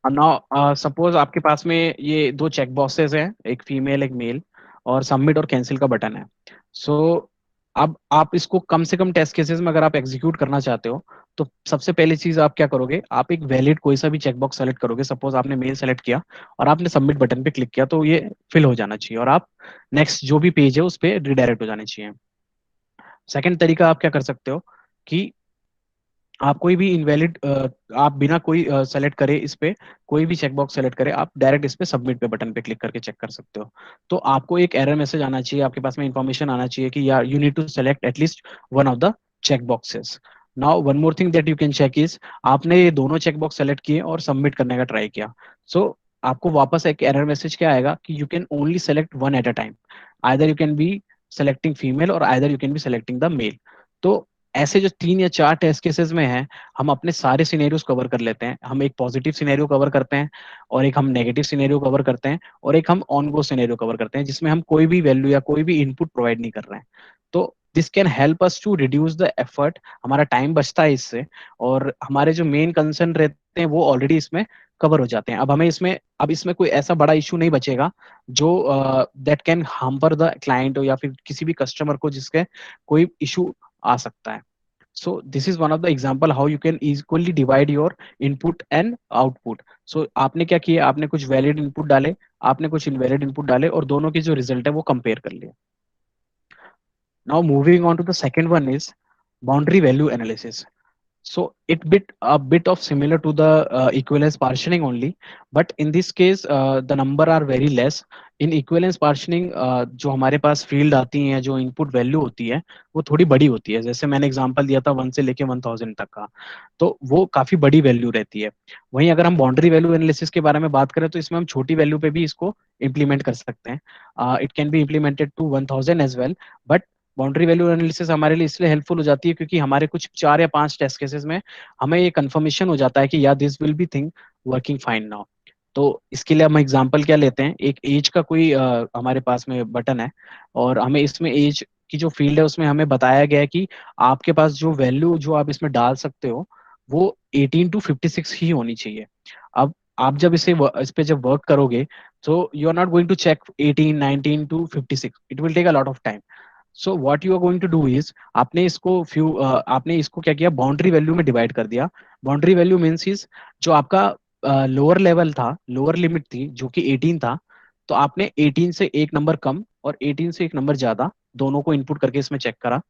Now suppose आपके पास में ये दो चेक बॉक्सेस हैं, एक फीमेल एक मेल, और सबमिट और कैंसिल का बटन है. सो अब आप इसको कम से कम टेस्ट केसेस में अगर आप एग्जीक्यूट करना चाहते हो, तो सबसे पहली चीज आप क्या करोगे, आप एक वैलिड कोई सा भी चेकबॉक्स सेलेक्ट करोगे. सपोज आपने मेल सेलेक्ट किया और आपने सबमिट बटन पे क्लिक किया, तो ये फिल हो जाना चाहिए और आप नेक्स्ट जो भी पेज है उस पर रिडायरेक्ट हो जाने चाहिए. सेकेंड तरीका आप क्या कर सकते हो कि आप कोई भी इनवैलिड, आप बिना कोई सेलेक्ट करे इस पे, कोई भी चेकबॉक्स सेलेक्ट करे, आप डायरेक्ट इस पे सबमिट पे बटन पे क्लिक करके चेक कर सकते हो। तो आपको एक एरर मैसेज आना चाहिए, आपके पास में इंफॉर्मेशन आना चाहिए कि यार you need to select at least one of the check boxes. Now one more thing that you can check is, आपने ये दोनों चेक बॉक्स सेलेक्ट किए और सबमिट करने का ट्राई किया, सो आपको वापस एक एरर मैसेज क्या आएगा कि you can only select one at a time, either you can be selecting female or either you can be selecting the male. तो ऐसे जो 3 या 4 टेस्ट केसेस में हैं, हम अपने सारे सिनेरियोज कवर कर लेते हैं। हम एक पॉजिटिव सिनेरियो कवर करते हैं, और एक हम नेगेटिव सिनेरियो कवर करते हैं, और एक हम ऑन गो सिनेरियो कवर करते हैं जिसमें हम कोई भी वैल्यू या कोई भी इनपुट प्रोवाइड नहीं कर रहे हैं। तो this can help us to reduce the effort, हमारा टाइम बचता है इससे, और हमारे जो मेन कंसर्न रहते हैं वो ऑलरेडी इसमें कवर हो जाते हैं। अब इसमें कोई ऐसा बड़ा इशू नहीं बचेगा जो that can harm the client या फिर किसी भी कस्टमर को, जिसके कोई इशू आ सकता है। So this is one of the example how you can equally divide your input and output. So आपने क्या किया, आपने कुछ वैलिड इनपुट डाले, आपने कुछ इनवैलिड इनपुट डाले, और दोनों की जो रिजल्ट है वो कंपेयर कर लिए। Now moving on to the second one is boundary value analysis. So a bit of similar to the equivalence partitioning only, but in this case the number are very less. In equivalence partitioning जो हमारे पास फील्ड आती हैं, जो इनपुट वैल्यू होती है वो थोड़ी बड़ी होती है। जैसे मैंने एग्जांपल दिया था 1 से लेके 1000 तक का, तो वो काफी बड़ी वैल्यू रहती है। वहीं अगर हम बाउंड्री वैल्यू एनालिसिस के बारे में बात करें तो इसमें हम छोटी वैल्यू पे भी इसको इम्प्लीमेंट कर सकते हैं। It can be implemented to 1000 as well, but boundary value analysis हमारे लिए इसलिए हेल्पफुल हो जाती है क्योंकि हमारे कुछ 4 या 5 टेस्ट केसेस में हमें ये कंफर्मेशन हो जाता है कि या this will be thing working fine now. तो इसके लिए हम एग्जांपल क्या लेते हैं, एक एज का कोई हमारे पास में बटन है, और हमें इसमें एज की जो फील्ड है उसमें हमें बताया गया है कि आपके पास जो वैल्यू जो आप इसमें डाल सकते हो वो 18 to 56 ही होनी चाहिए। अब आप जब इस पे जब वर्क करोगे, तो you are not going to check 18 19 to 56, it will take a lot of time. So what you are going to do is, आपने इसको क्या किया, बाउंड्री वैल्यू में डिवाइड कर दिया। बाउंड्री वैल्यू मीन्स इज जो आपका लोअर लेवल था, लोअर लिमिट थी जो कि 18 था, तो आपने 18 से एक नंबर कम और 18 से एक नंबर ज्यादा दोनों को इनपुट करके इसमें चेक करा।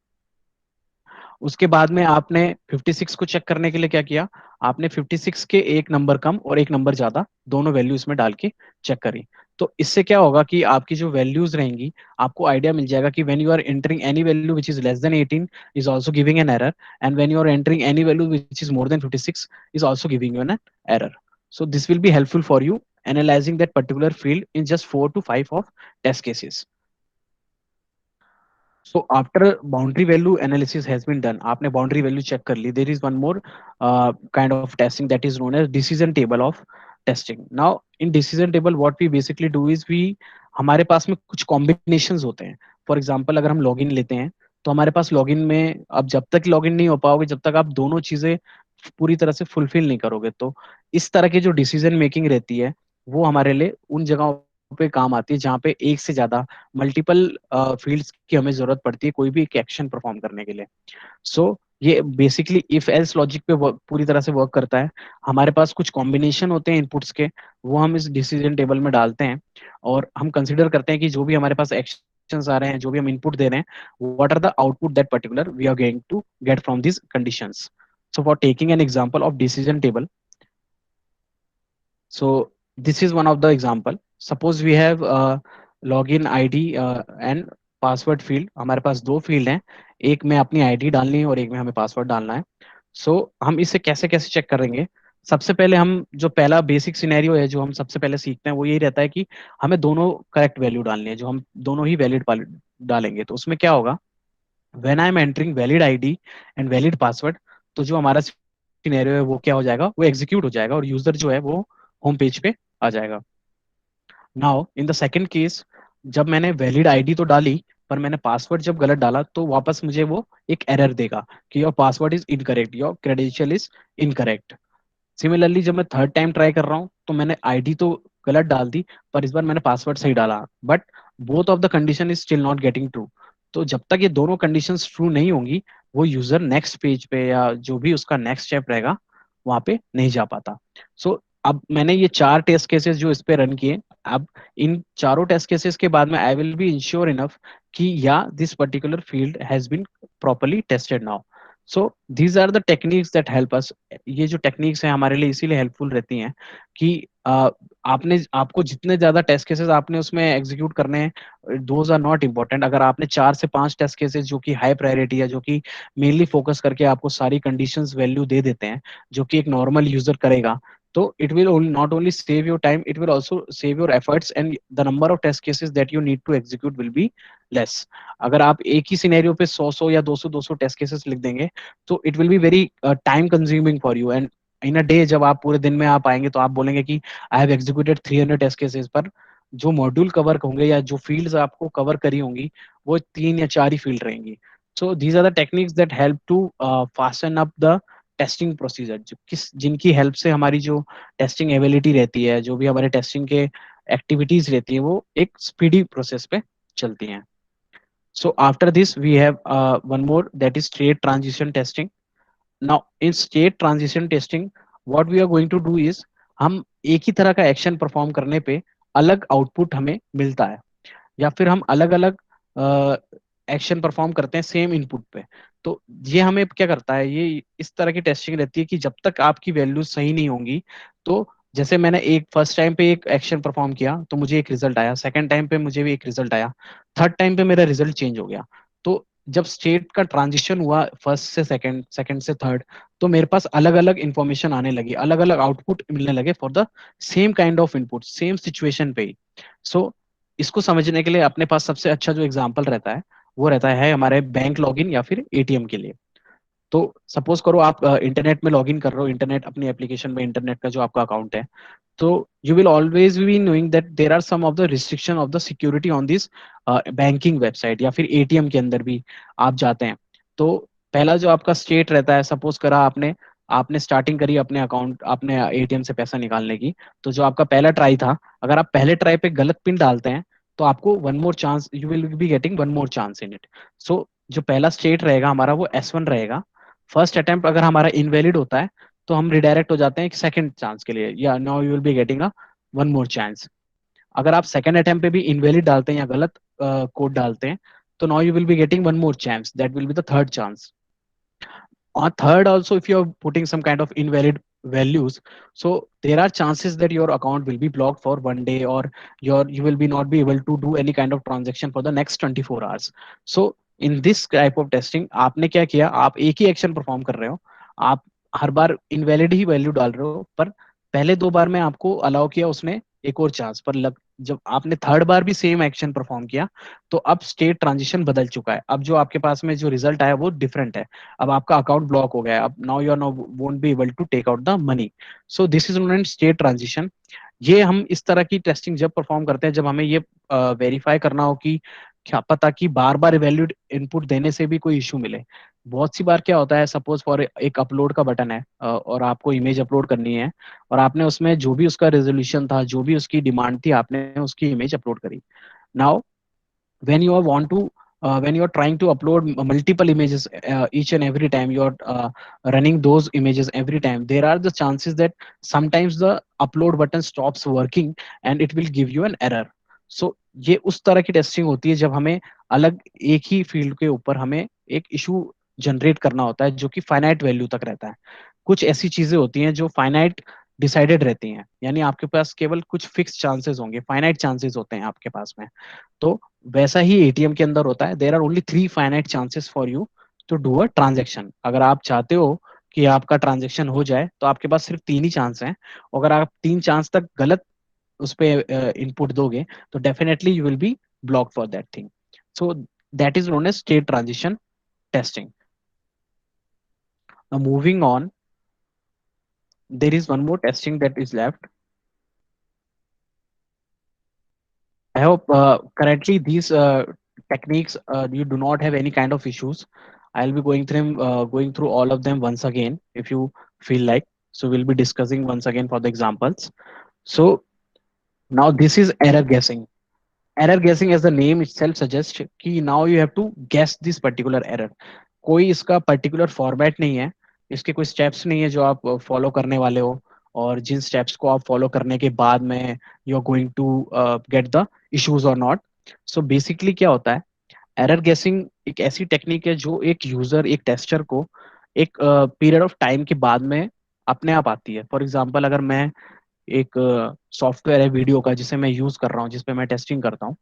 उसके बाद में आपने 56 को चेक करने के लिए क्या किया, आपने 56 के एक नंबर कम और एक नंबर ज्यादा दोनों वैल्यू इसमें डाल के चेक करी। तो इससे क्या होगा कि आपकी जो वैल्यूज रहेंगी, आपको आइडिया मिल जाएगा कि when you are entering any value which is less than 18 is also giving an error, and when you are entering any value which is more than 56 is also giving you an error. So this will be helpful for you analyzing that particular field in just 4 to 5 of test cases. So after boundary value analysis has been done, आपने boundary value check कर ली, there is one more kind of testing that is known as decision table of testing. Now in decision table what we basically do is we, हमारे पास में कुछ combinations होते हैं। For example अगर हम login लेते हैं, तो हमारे पास login में अब जब तक login नहीं हो पाओगे, जब तक आप दोनों चीजें पूरी तरह से फुलफिल नहीं करोगे, तो इस तरह की जो डिसीजन मेकिंग रहती है वो हमारे लिए उन जगहों पे काम आती है जहाँ पे एक से ज्यादा मल्टीपल फील्ड्स की हमें जरूरत पड़ती है कोई भी एक एक्शन परफॉर्म करने के लिए। सो ये बेसिकली इफ एल्स लॉजिक पे पूरी तरह से वर्क करता है। हमारे पास कुछ कॉम्बिनेशन होते हैं इनपुट्स के, वो हम इस डिसीजन टेबल में डालते हैं, और हम कंसिडर करते हैं कि जो भी हमारे पास एक्शंस आ रहे हैं, जो भी हम इनपुट दे रहे हैं, what are the output that particular we are going to get from this conditions. So for taking an example of decision table, so this is one of the example. Suppose we have login ID and password field. हमारे पास दो फील्ड हैं, एक में अपनी आईडी डालनी है और एक में हमें पासवर्ड डालना है। सो हम इसे कैसे कैसे चेक करेंगे, सबसे पहले हम जो पहला बेसिक सिनेरियो है जो हम सबसे पहले सीखते हैं वो यही रहता है कि हमें दोनों करेक्ट वैल्यू डालनी है, जो हम दोनों ही वैलिड डालेंगे। तो उसमें क्या होगा, when I am entering valid ID and valid password, तो जो हमारा सिनेरियो है वो क्या हो जाएगा, वो एग्जीक्यूट हो जाएगा और यूजर जो है वो होम पेज पे आ जाएगा। Now in the second case, जब मैंने वैलिड आईडी तो डाली पर मैंने पासवर्ड जब गलत डाला, तो वापस मुझे वो एक एरर देगा कि your password is incorrect, your credential is incorrect. Similarly जब मैं थर्ड टाइम ट्राई कर रहा हूँ तो मैंने आईडी तो गलत डाल दी, पर इस बार मैंने पासवर्ड सही डाला, but both of the condition is still not getting true. तो जब तक ये दोनों कंडीशंस ट्रू नहीं होंगी, वो यूजर नेक्स्ट पेज पे या जो भी उसका नेक्स्ट स्टेप रहेगा वहां पे नहीं जा पाता। सो अब मैंने ये 4 टेस्ट केसेस जो इस पे रन किए, अब इन चारों टेस्ट केसेस के बाद में I will be ensure enough कि या this particular field has been properly tested now. So these are the techniques that help us. ये जो टेक्निक्स हैं हमारे लिए इसीलिए हेल्पफुल रहती हैं कि आपने आपको जितने ज्यादा टेस्ट केसेस आपने उसमें एग्जीक्यूट करने हैं, दोज आर नॉट इम्पोर्टेंट। अगर आपने 4 से 5 टेस्ट केसेस जो कि हाई प्रायोरिटी है, जो कि मेनली फोकस करके आपको सारी कंडीशंस वैल्यू दे देते हैं, जो कि एक नॉर्मल यूजर करेगा, तो it will not only save your time, it will also save your efforts, and the number of test cases that you need to execute will be less. अगर आप एक ही सिनेरियो पे 100 या 200 टेस्ट केसेस लिख देंगे, तो it will be very time consuming for you. And in a day जब आप पूरे दिन में आप आएंगे तो आप बोलेंगे कि I have executed 300 test cases, पर जो मॉड्यूल कवर होंगे या जो फील्ड्स आपको कवर करी होंगी वो 3 या 4 ही फील्ड रहेंगी। So these are the techniques that help to fasten up the testing procedure, जो किस जिनकी हेल्प से हमारी जो टेस्टिंग एबिलिटी रहती है, जो भी हमारे टेस्टिंग के एक्टिविटीज रहती है, वो एक स्पीडी प्रोसेस पे चलती हैं। So after this, we have one more, that is state transition testing. Now in state transition testing, what we are going to do is हम एक ही तरह का एक्शन परफॉर्म करने पे अलग आउटपुट हमें मिलता है, या फिर हम अलग अलग एक्शन परफॉर्म करते हैं सेम इनपुट पे। तो ये हमें क्या करता है, ये इस तरह की टेस्टिंग रहती है कि जब तक आपकी वैल्यूज सही नहीं होंगी, तो जैसे मैंने एक फर्स्ट टाइम पे एक एक्शन परफॉर्म किया तो मुझे एक रिजल्ट आया, सेकंड टाइम पे मुझे भी एक रिजल्ट आया, थर्ड टाइम पे मेरा रिजल्ट चेंज हो गया। तो जब स्टेट का ट्रांजिशन हुआ फर्स्ट से सेकंड, सेकंड से थर्ड, तो मेरे पास अलग अलग इंफॉर्मेशन आने लगी, अलग अलग आउटपुट मिलने लगे for the same kind of input, same situation पे ही। सो इसको समझने के लिए अपने पास सबसे अच्छा जो एग्जाम्पल रहता है वो रहता है हमारे बैंक लॉगिन या फिर एटीएम के लिए। तो सपोज करो आप इंटरनेट में लॉगिन कर रहे हो, इंटरनेट अपनी एप्लीकेशन में, इंटरनेट का जो आपका अकाउंट है, तो you will always be knowing that there are some of the restriction of the security on this banking website या फिर एटीएम के अंदर भी आप जाते हैं। तो पहला जो आपका स्टेट रहता है, सपोज करा आपने आपने स्टार्टिंग करी अपने अकाउंट, आपने एटीएम से पैसा निकालने की, तो जो आपका पहला ट्राई था, अगर आप पहले ट्राई पे गलत पिन डालते हैं तो आपको one more chance, you will be getting one more chance in it. So जो पहला स्टेट रहेगा हमारा वो S1 रहेगा। फर्स्ट अटेम्प्ट अगर हमारा इनवैलिड होता है तो हम रिडायरेक्ट हो जाते हैं एक सेकंड चांस के लिए, या now you will be getting a one more chance. अगर आप सेकंड अटेम्प्ट पे भी इनवैलिड डालते हैं या गलत कोड डालते हैं, तो now you will be getting one more chance, that will be the third chance. On third also, if you're putting some kind of invalid values, so there are chances that your account will be blocked for one day, or you will be not be able to do any kind of transaction for the next 24 hours. So in this type of testing आपने क्या किया, आप एक ही एक्शन परफॉर्म कर रहे हो, आप हर बार इनवैलिड ही वैल्यू डाल रहे हो, पर पहले 2 बार में आपको अलाउ किया उसने एक और चांस, पर जब आपने थर्ड बार भी सेम एक्शन परफॉर्म किया, तो अब स्टेट ट्रांजिशन बदल चुका है, अब जो आपके पास में जो रिजल्ट आया वो डिफरेंट है। अब आपका अकाउंट ब्लॉक हो गया है, अब now you are no won't be able to take out the money. So this is known state transition. ये हम इस तरह की टेस्टिंग जब परफॉर्म करते हैं जब हमें ये वेरीफाई करना हो कि क्या पता कि बार बार वैलिड इनपुट देने से भी कोई इशू मिले। बहुत सी बार क्या होता है, सपोज फॉर एक अपलोड का बटन है, और आपको इमेज अपलोड करनी है, और आपने उसमें जो भी उसका रेजोल्यूशन था, जो भी उसकी डिमांड थी, आपने उसकी इमेज अपलोड करी। Now when you want to when you are trying to upload multiple images each and every time you are running those images every time, there are the chances that sometimes the upload button stops working and it will give you an error. So ये उस तरह की टेस्टिंग होती है जब हमें अलग एक ही फील्ड के ऊपर हमें एक इशू जनरेट करना होता है जो कि फाइनाइट वैल्यू तक रहता है। कुछ ऐसी चीजें होती हैं जो फाइनाइट डिसाइडेड रहती हैं, यानी आपके पास केवल कुछ फिक्स चांसेस होंगे, फाइनाइट चांसेस होते हैं आपके पास में। तो वैसा ही एटीएम के अंदर होता है, there are only 3 finite chances for you to do a transaction. अगर आप चाहते हो कि आपका ट्रांजेक्शन हो जाए तो आपके पास सिर्फ 3 ही चांस हैं। अगर आप 3 चांस तक गलत उस पर इनपुट दोगे तो definitely you will be block for that thing. So that is known as state transition testing. Now moving on, there is one more testing that is left. I hope currently these techniques you do not have any kind of issues. I'll be going through all of them once again if you feel like. So we'll be discussing once again for the examples. So now this is error guessing. Error guessing, as the name itself suggests, कि now you have to guess this particular error. कोई इसका पर्टिकुलर फॉर्मेट नहीं है, इसके कोई स्टेप्स नहीं है जो आप फॉलो करने वाले हो, और जिन स्टेप्स को आप फॉलो करने के बाद में you are going to get the issues or not. So basically क्या होता है, एरर गेसिंग एक ऐसी टेक्निक है जो एक यूजर, एक टेस्टर को एक पीरियड ऑफ टाइम के बाद में अपने आप आती है। फॉर एग्जाम्पल, अगर मैं एक सॉफ्टवेयर है वीडियो का जिसे मैं यूज कर रहा हूँ, जिस पे मैं टेस्टिंग करता हूँ,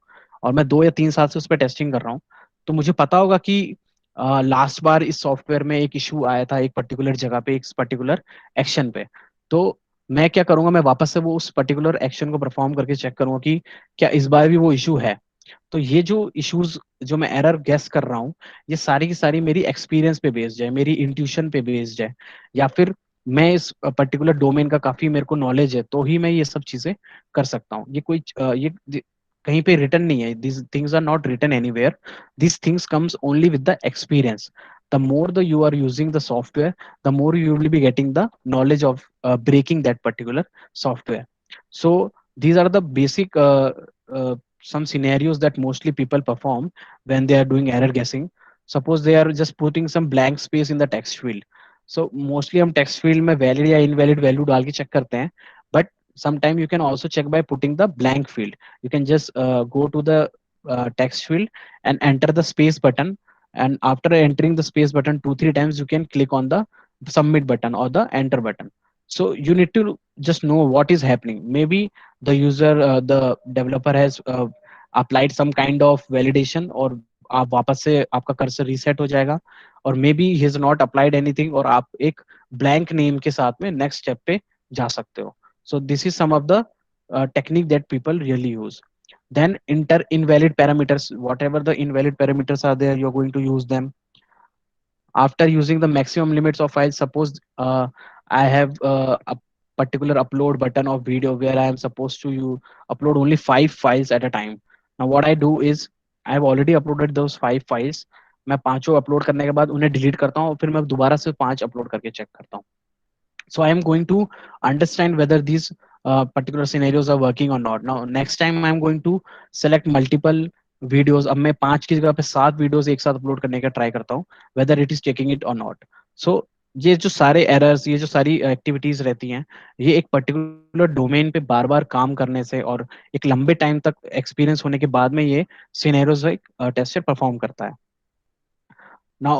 और मैं 2 या 3 साल से उस पर टेस्टिंग कर रहा हूँ, तो मुझे पता होगा कि लास्ट बार इस सॉफ्टवेयर में एक इशू आया था एक पर्टिकुलर जगह पे, एक पर्टिकुलर एक्शन पे। तो मैं क्या करूंगा, मैं वापस से वो उस पर्टिकुलर एक्शन को परफॉर्म करके चेक करूंगा कि क्या इस बार भी वो इशू है। तो ये जो इश्यूज, जो मैं एरर गेस कर रहा हूँ, ये सारी की सारी मेरी एक्सपीरियंस पे बेस्ड है, मेरी इंट्यूशन पे बेस्ड है, या फिर मैं इस पर्टिकुलर डोमेन का काफी मेरे को नॉलेज है, तो ही मैं ये सब चीजें कर सकता हूँ। ये कोई कहीं पे रिटर्न नहीं है, this things are not written anywhere, this things comes only with the experience. The more the you are using the software, the more you will be getting the knowledge of breaking that particular software. So these are the basic uh, some scenarios that mostly people perform when they are doing error guessing. Suppose they are just putting some blank space in the text field. So mostly हम text field में valid या invalid value डाल के check करते हैं, but sometime you can also check by putting the blank field. You can just go to the text field and enter the space button, and after entering the space button 2 3 times, you can click on the submit button or the enter button. So you need to just know what is happening. Maybe the user, the developer has applied some kind of validation, और आप वापस से आपका कर्सर रीसेट हो जाएगा, और may be he is not applied anything, और आप एक ब्लैंक नेम के साथ में नेक्स्ट स्टेप पे जा सकते हो। So this is some of the technique that people really use. Then enter invalid parameters. Whatever the invalid parameters are there, you're going to use them. After using the maximum limits of files, suppose I have a particular upload button of video where I am supposed to upload only 5 files at a time. Now what I do is, I have already uploaded those 5 files. मैं पांचों अपलोड करने के बाद उन्हें डिलीट करता हूँ, फिर मैं दोबारा से 5 अपलोड करके चेक करता हूँ। So I am going to understand whether these particular scenarios are working or not. Now next time I am going to select multiple videos. अब मैं 5 की जगह पे 7 वीडियोस एक साथ अपलोड करने का ट्राई करता हूँ, whether it is checking it or not. So ये जो सारे एरर्स, ये जो सारी एक्टिविटीज रहती हैं, ये एक पर्टिकुलर डोमेन पे बार बार काम करने से और एक लंबे टाइम तक एक्सपीरियंस होने के बाद में ये सिनेरियोज एक टेस्टर परफॉर्म करता है। Now,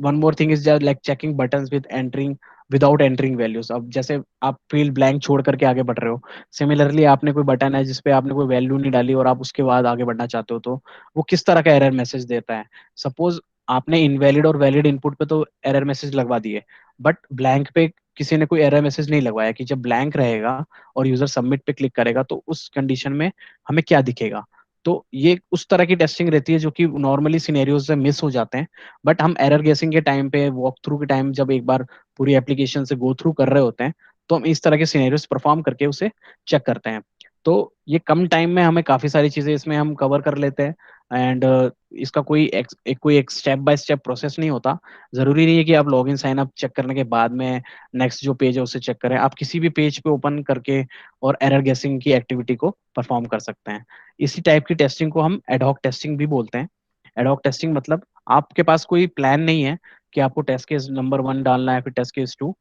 one more thing is just like checking buttons with entering without entering values. अब जैसे आप फील्ड ब्लैंक छोड़ करके आगे बढ़ रहे हो, सिमिलरली आपने कोई बटन है जिसपे आपने कोई वैल्यू नहीं डाली और आप उसके बाद आगे बढ़ना चाहते हो, तो वो किस तरह का एरर मैसेज देता है। सपोज आपने इनवैलिड और वैलिड इनपुट पे तो एरर मैसेज लगवा दिए, बट ब्लैंक पे किसी ने कोई एरर मैसेज नहीं लगवाया कि जब ब्लैंक रहेगा और यूजर सबमिट पे क्लिक करेगा तो उस कंडीशन में हमें क्या दिखेगा। तो ये उस तरह की टेस्टिंग रहती है जो कि नॉर्मली सिनेरियोज से मिस हो जाते हैं, बट हम एरर गेसिंग के टाइम पे, वॉक थ्रू के टाइम, जब एक बार पूरी एप्लीकेशन से गो थ्रू कर रहे होते हैं, तो हम इस तरह के सिनेरियोस परफॉर्म करके उसे चेक करते हैं। तो ये कम टाइम में हमें काफी सारी चीजें इसमें हम कवर कर लेते हैं। एंड इसका कोई एक स्टेप बाय स्टेप प्रोसेस नहीं होता। जरूरी नहीं है कि आप log in sign up check करने के बाद में नेक्स्ट जो पेज है उसे चेक करें। आप किसी भी पेज पे ओपन करके और एरर गेसिंग की एक्टिविटी को परफॉर्म कर सकते हैं। इसी टाइप की टेस्टिंग को हम एडहॉक टेस्टिंग भी बोलते हैं। एडहॉक टेस्टिंग मतलब आपके पास कोई प्लान नहीं है कि आपको टेस्ट केस नंबर 1 डालना है, फिर टेस्ट केस 2।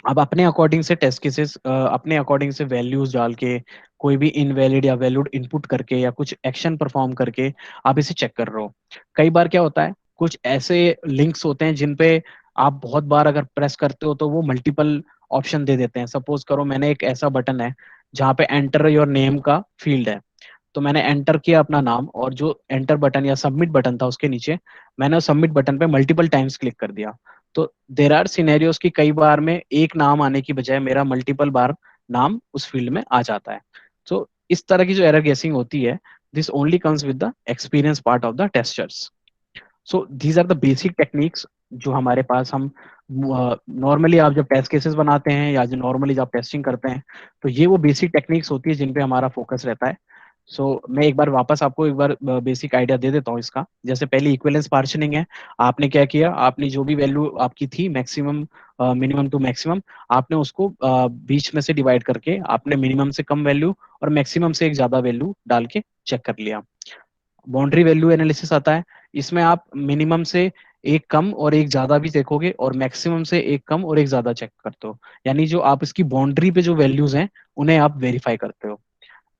अब अपने अकॉर्डिंग से टेस्ट केसेस, अपने अकॉर्डिंग से वैल्यूज डाल के, कोई भी इनवैलिड या वैलिड इनपुट करके या कुछ एक्शन परफॉर्म करके आप इसे चेक कर रहे हो। कई बार क्या होता है, कुछ ऐसे लिंक्स होते हैं जिन पे आप बहुत बार अगर प्रेस करते हो तो वो मल्टीपल ऑप्शन दे देते हैं। सपोज करो मैंने एक ऐसा बटन है जहाँ पे एंटर योर नेम का फील्ड है, तो मैंने एंटर किया अपना नाम, और जो एंटर बटन या सबमिट बटन था उसके नीचे मैंने उस सबमिट बटन पे मल्टीपल टाइम्स क्लिक कर दिया। तो देर आर सिनेरियोस की कई बार में एक नाम आने की बजाय मेरा मल्टीपल बार नाम उस फील्ड में आ जाता है। तो इस तरह की जो एरर गेसिंग होती है, this only comes with the experience part of the testers. So these are the basic techniques जो हमारे पास हम नॉर्मली, आप जब टेस्ट केसेस बनाते हैं या जो नॉर्मली जब टेस्टिंग करते हैं, तो ये वो बेसिक टेक्निक्स होती है जिन पे हमारा फोकस रहता है। मैं एक बार वापस आपको एक बार बेसिक आइडिया दे देता हूँ इसका। जैसे पहले इक्विवेलेंस पार्शनिंग है। आपने क्या किया, आपने जो भी वैल्यू आपकी थी मैक्सिमम, मिनिमम टू मैक्सिमम, आपने उसको बीच में से डिवाइड करके आपने मिनिमम से कम वैल्यू और मैक्सिमम से एक ज्यादा वैल्यू डाल के चेक कर लिया। बाउंड्री वैल्यू एनालिसिस आता है। इसमें आप मिनिमम से एक कम और एक ज्यादा भी देखोगे और मैक्सिमम से एक कम और एक ज्यादा चेक करते हो, यानी जो आप इसकी बाउंड्री पे जो वैल्यूज हैं उन्हें आप वेरीफाई करते हो।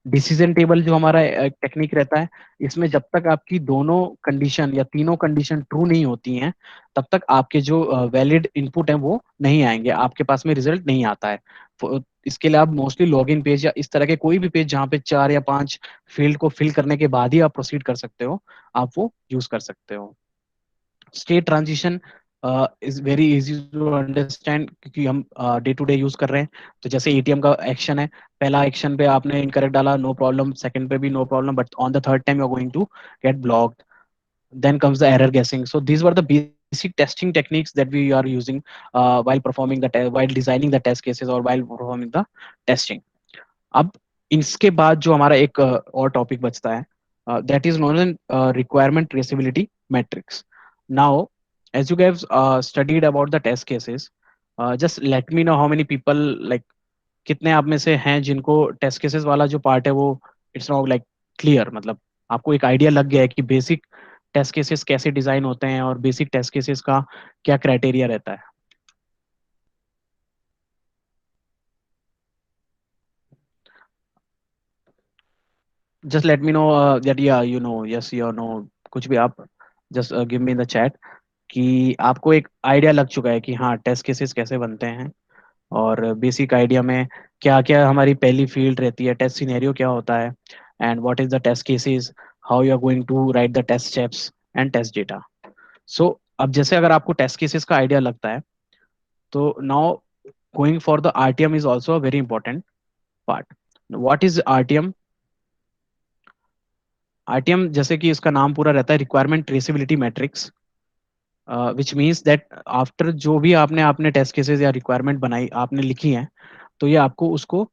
डिसीजन टेबल जो हमारा टेक्निक रहता है, इसमें जब तक आपकी दोनों कंडीशन या तीनों कंडीशन ट्रू नहीं होती हैं, तब तक आपके जो वैलिड इनपुट हैं वो नहीं आएंगे, आपके पास में रिजल्ट नहीं आता है। इसके लिए आप मोस्टली लॉगिन पेज या इस तरह के कोई भी पेज जहाँ पे 4 या 5 फील्ड को फिल करने के बाद ही आप प्रोसीड कर सकते हो, आप वो यूज कर सकते हो। State transition is very easy to understand, क्योंकि हम डे टू डे यूज कर रहे हैं। तो जैसे एटीएम का एक्शन है, पहला एक्शन पे आपने इनकरेक्ट डाला, नो प्रॉब्लम, सेकंड पे भी no problem, but on the third time you are going to get blocked, then comes the error guessing. So these were the basic testing techniques that we are using while performing the while designing the test cases or while performing the testing. अब इसके बाद जो हमारा एक और टॉपिक बचता है, that is known as requirement traceability matrix. Now as you guys studied about the test cases, just let me know how many people, like कितने आप में से हैं जिनको टेस्ट केसेस वाला जो पार्ट है वो इट्स नॉट लाइक क्लियर, मतलब आपको एक आइडिया लग गया है कि बेसिक टेस्ट केसेस कैसे डिजाइन होते हैं और बेसिक टेस्ट केसेस का क्या क्राइटेरिया रहता है। Just let me know that या यू नो, यस या नो, कुछ भी आप just give me in the chat कि आपको एक आइडिया लग चुका है कि हाँ टेस्ट केसेस कैसे बनते हैं, और बेसिक आइडिया में क्या क्या हमारी पहली फील्ड रहती है, टेस्ट सिनेरियो क्या होता है, and what is the test cases, how you are going to write the test steps and test data. So अब जैसे अगर आपको टेस्ट केसेस का आइडिया लगता है, तो now going for the RTM is also a very important part. What is RTM? RTM जैसे कि इसका नाम पूरा रहता है, requirement traceability matrix, which means that after जो भी आपने आपने टेस्ट केसेस या रिक्वायरमेंट बनाई आपने लिखी है, तो ये आपको उसको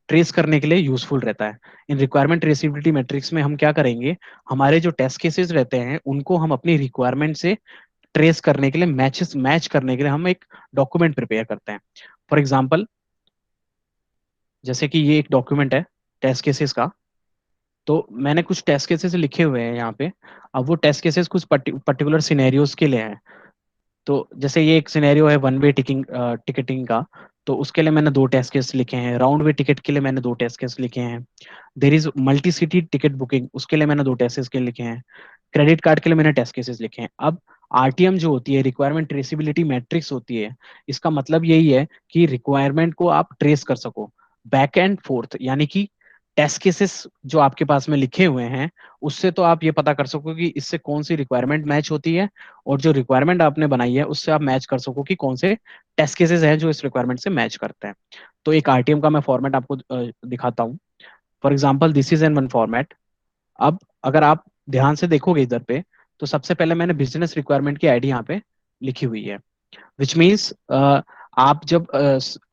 ट्रेस करने के लिए यूजफुल रहता है। इन रिक्वायरमेंट ट्रेसिबिलिटी मैट्रिक्स में हम क्या करेंगे, हमारे जो टेस्ट केसेस रहते हैं उनको हम अपनी रिक्वायरमेंट से ट्रेस करने के लिए, मैच करने के लिए हम एक डॉक्यूमेंट प्रिपेयर करते हैं। फॉर एग्जाम्पल, जैसे कि ये एक डॉक्यूमेंट है टेस्ट केसेस का, तो मैंने कुछ टेस्ट केसेस लिखे हुए हैं यहाँ पे। अब वो टेस्ट केसेस कुछ पर्टिकुलर सिनेरियोज के लिए हैं। तो जैसे ये एक सिनेरियो है वन वे टिकटिंग का, तो उसके लिए मैंने 2 टेस्ट केस लिखे हैं। राउंड वे टिकट के लिए मैंने 2 टेस्ट केस लिखे हैं। There is multi city ticket booking, उसके लिए मैंने 2 टेस्ट केस लिखे हैं। क्रेडिट कार्ड के लिए मैंने टेस्ट केसेस लिखे हैं। अब आरटीएम जो होती है, रिक्वायरमेंट ट्रेसिबिलिटी मैट्रिक्स होती है, इसका मतलब यही है कि रिक्वायरमेंट को आप ट्रेस कर सको बैक एंड फोर्थ, यानी कि टेस्ट केसेस जो आपके पास में लिखे हुए हैं उससे तो आप ये पता कर सको कि इससे कौन सी रिक्वायरमेंट मैच होती है, और जो रिक्वायरमेंट आपने बनाई है उससे आप मैच कर सको कि कौन से टेस्ट केसेस हैं जो इस रिक्वायरमेंट से मैच करते हैं। तो एक आरटीएम का मैं फॉर्मेट आपको दिखाता हूँ। For example, this is an one format. अब अगर आप ध्यान से देखोगे इधर पे, तो सबसे पहले मैंने बिजनेस रिक्वायरमेंट की आईडी यहाँ पे लिखी हुई है, विच मीन्स आप जब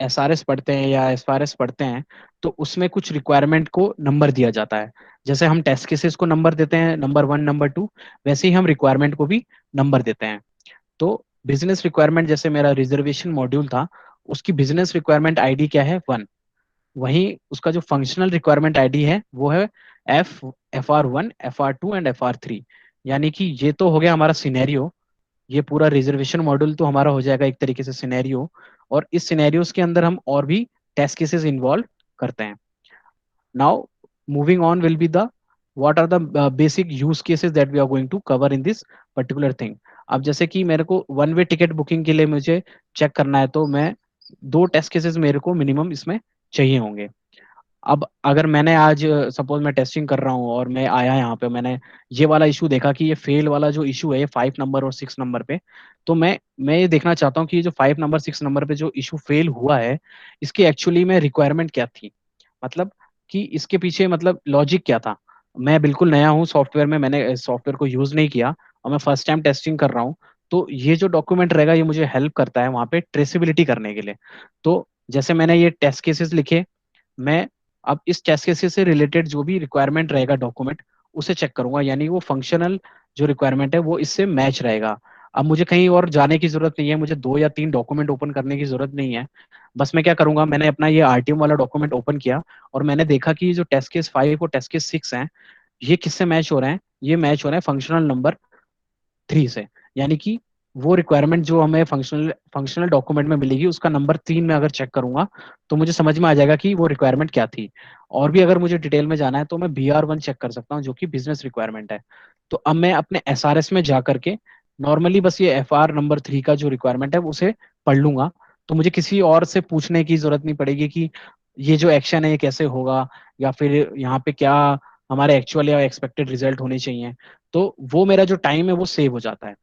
एसआरएस पढ़ते हैं या एसआरएस पढ़ते हैं, तो उसमें कुछ रिक्वायरमेंट को नंबर दिया जाता है। जैसे हम टेस्ट केसेस को नंबर देते हैं, नंबर 1, नंबर 2, वैसे ही हम रिक्वायरमेंट को भी नंबर देते हैं। तो बिजनेस रिक्वायरमेंट, जैसे मेरा रिजर्वेशन मॉड्यूल था, उसकी बिजनेस रिक्वायरमेंट आईडी क्या है? 1। वहीं उसका जो फंक्शनल रिक्वायरमेंट आईडी है वो है FR1, FR2 एंड FR3। यानी कि ये तो हो गया हमारा सिनेरियो। ये पूरा रिजर्वेशन मॉड्यूल तो हमारा हो जाएगा एक तरीके से सिनेरियो, और इस सिनेरियोस के अंदर हम और भी टेस्ट केसेस इन्वॉल्व करते हैं। Now moving on will be the what are the basic use cases that we are going to cover in this particular thing। अब जैसे कि मेरे को वन वे टिकट बुकिंग के लिए मुझे चेक करना है, तो मैं 2 टेस्ट केसेस मेरे को मिनिमम इसमें चाहिए होंगे। अब अगर मैंने आज सपोज मैं टेस्टिंग कर रहा हूँ और मैं आया यहाँ पे, मैंने ये वाला इशू देखा कि ये फेल वाला जो इशू है ये 5 नंबर और 6 नंबर पे, तो मैं ये देखना चाहता हूँ कि ये जो 5 नंबर 6 नंबर पे जो इशू फेल हुआ है, इसकी एक्चुअली में रिक्वायरमेंट क्या थी, मतलब कि इसके पीछे मतलब लॉजिक क्या था। मैं बिल्कुल नया हूँ सॉफ्टवेयर में, मैंने सॉफ्टवेयर को यूज नहीं किया और मैं फर्स्ट टाइम टेस्टिंग कर रहा हूँ। तो ये जो डॉक्यूमेंट रहेगा ये मुझे हेल्प करता है वहाँ पे ट्रेसेबिलिटी करने के लिए। तो जैसे मैंने ये टेस्ट केसेस लिखे, मैं अब इस टेस्ट केसेस से रिलेटेड जो भी रिक्वायरमेंट रहेगा डॉक्यूमेंट, उसे चेक करूंगा, यानी वो फंक्शनल जो रिक्वायरमेंट है वो इससे मैच रहेगा। अब मुझे कहीं और जाने की जरूरत नहीं है, मुझे 2 या 3 डॉक्यूमेंट ओपन करने की जरूरत नहीं है। बस मैं क्या करूंगा, मैंने अपना ये आरटीएम वाला डॉक्यूमेंट ओपन किया और मैंने देखा कि ये जो टेस्ट केस 5 और टेस्ट केस 6 हैं, ये किससे मैच हो रहे हैं? ये मैच हो रहे हैं फंक्शनल नंबर 3 से। यानी कि वो रिक्वायरमेंट जो हमें फंक्शनल फंक्शनल डॉक्यूमेंट में मिलेगी, उसका नंबर 3 में अगर चेक करूंगा तो मुझे समझ में आ जाएगा कि वो रिक्वायरमेंट क्या थी। और भी अगर मुझे डिटेल में जाना है तो मैं BR1 चेक कर सकता हूँ, जो कि बिजनेस रिक्वायरमेंट है। तो अब मैं अपने SRS में जा करके नॉर्मली बस ये FR नंबर 3 का जो रिक्वायरमेंट है उसे पढ़ लूंगा। तो मुझे किसी और से पूछने की जरूरत नहीं पड़ेगी कि ये जो एक्शन है ये कैसे होगा, या फिर यहाँ पे क्या हमारे एक्चुअल या एक्सपेक्टेड रिजल्ट होने चाहिए। तो वो मेरा जो टाइम है वो सेव हो जाता है।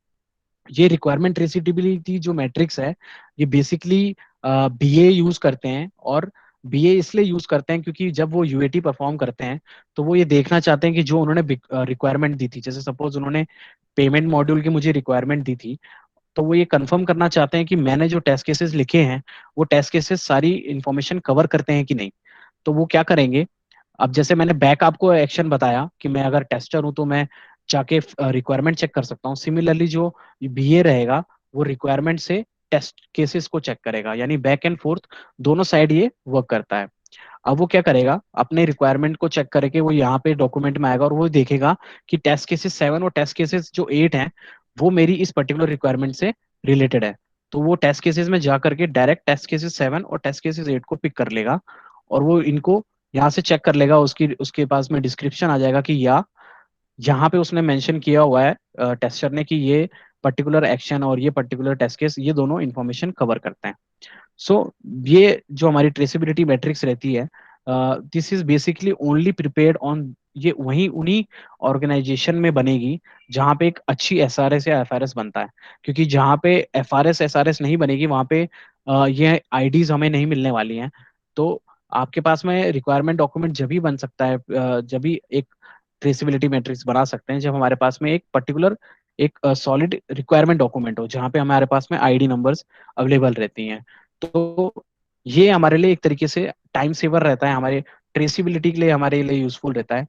ये रिक्वायरमेंट ट्रेसिबिलिटी जो मैट्रिक्स है, ये बेसिकली BA यूज करते हैं। और BA इसलिए यूज करते हैं क्योंकि जब वो UAT परफॉर्म करते हैं तो वो ये देखना चाहते हैं कि जो उन्होंने रिक्वायरमेंट दी थी, जैसे सपोज उन्होंने पेमेंट मॉड्यूल की मुझे रिक्वायरमेंट दी थी, तो वो ये कंफर्म करना चाहते हैं कि मैंने जो टेस्ट केसेस लिखे हैं वो टेस्ट केसेस सारी इंफॉर्मेशन कवर करते हैं कि नहीं। तो वो क्या करेंगे, अब जैसे मैंने बैक आपको एक्शन बताया कि मैं अगर टेस्टर हूं तो मैं जाके रिक्वायरमेंट चेक कर सकता हूँ। सिमिलरली जो BA रहेगा वो रिक्वायरमेंट से टेस्ट केसेस को चेक करेगा, यानी बैक एंड फोर्थ दोनों साइड ये वर्क करता है। अब वो क्या करेगा, अपने रिक्वायरमेंट को चेक करके वो यहाँ पे डॉक्यूमेंट में आएगा और वो देखेगा कि टेस्ट केसेस 7 और टेस्ट केसेस जो 8 हैं वो मेरी इस पर्टिकुलर रिक्वायरमेंट से रिलेटेड है। तो वो टेस्ट केसेस में जा करके डायरेक्ट टेस्ट केसेस 7 और टेस्ट केसेस 8 को पिक कर लेगा, और वो इनको यहाँ से चेक कर लेगा। उसकी उसके पास में डिस्क्रिप्शन आ जाएगा कि या यहाँ पे उसने मेंशन किया हुआ है टेस्टर ने कि ये पर्टिकुलर एक्शन और ये पर्टिकुलर टेस्ट केस ये दोनों इंफॉर्मेशन कवर करते हैं। सो ये जो हमारी ट्रेसेबिलिटी मैट्रिक्स रहती है, this is basically only prepared on, ये वहीं उन्हीं ऑर्गेनाइजेशन में बनेगी जहाँ पे एक अच्छी SRS या FRS बनता है। क्योंकि जहाँ पे FRS SRS नहीं बनेगी वहाँ पे ये IDs हमें नहीं मिलने वाली हैं। तो आपके पास में रिक्वायरमेंट डॉक्यूमेंट जब भी बन सकता है, जब भी एक ट्रेसेबिलिटी मैट्रिक्स बना सकते हैं जब हमारे पास में एक पर्टिकुलर एक सॉलिड रिक्वायरमेंट डॉक्यूमेंट हो जहाँ पे हमारे पास में ID नंबर्स अवेलेबल रहती हैं। तो ये हमारे लिए एक तरीके से टाइम सेवर रहता है, हमारे ट्रेसिबिलिटी के लिए हमारे लिए यूजफुल रहता है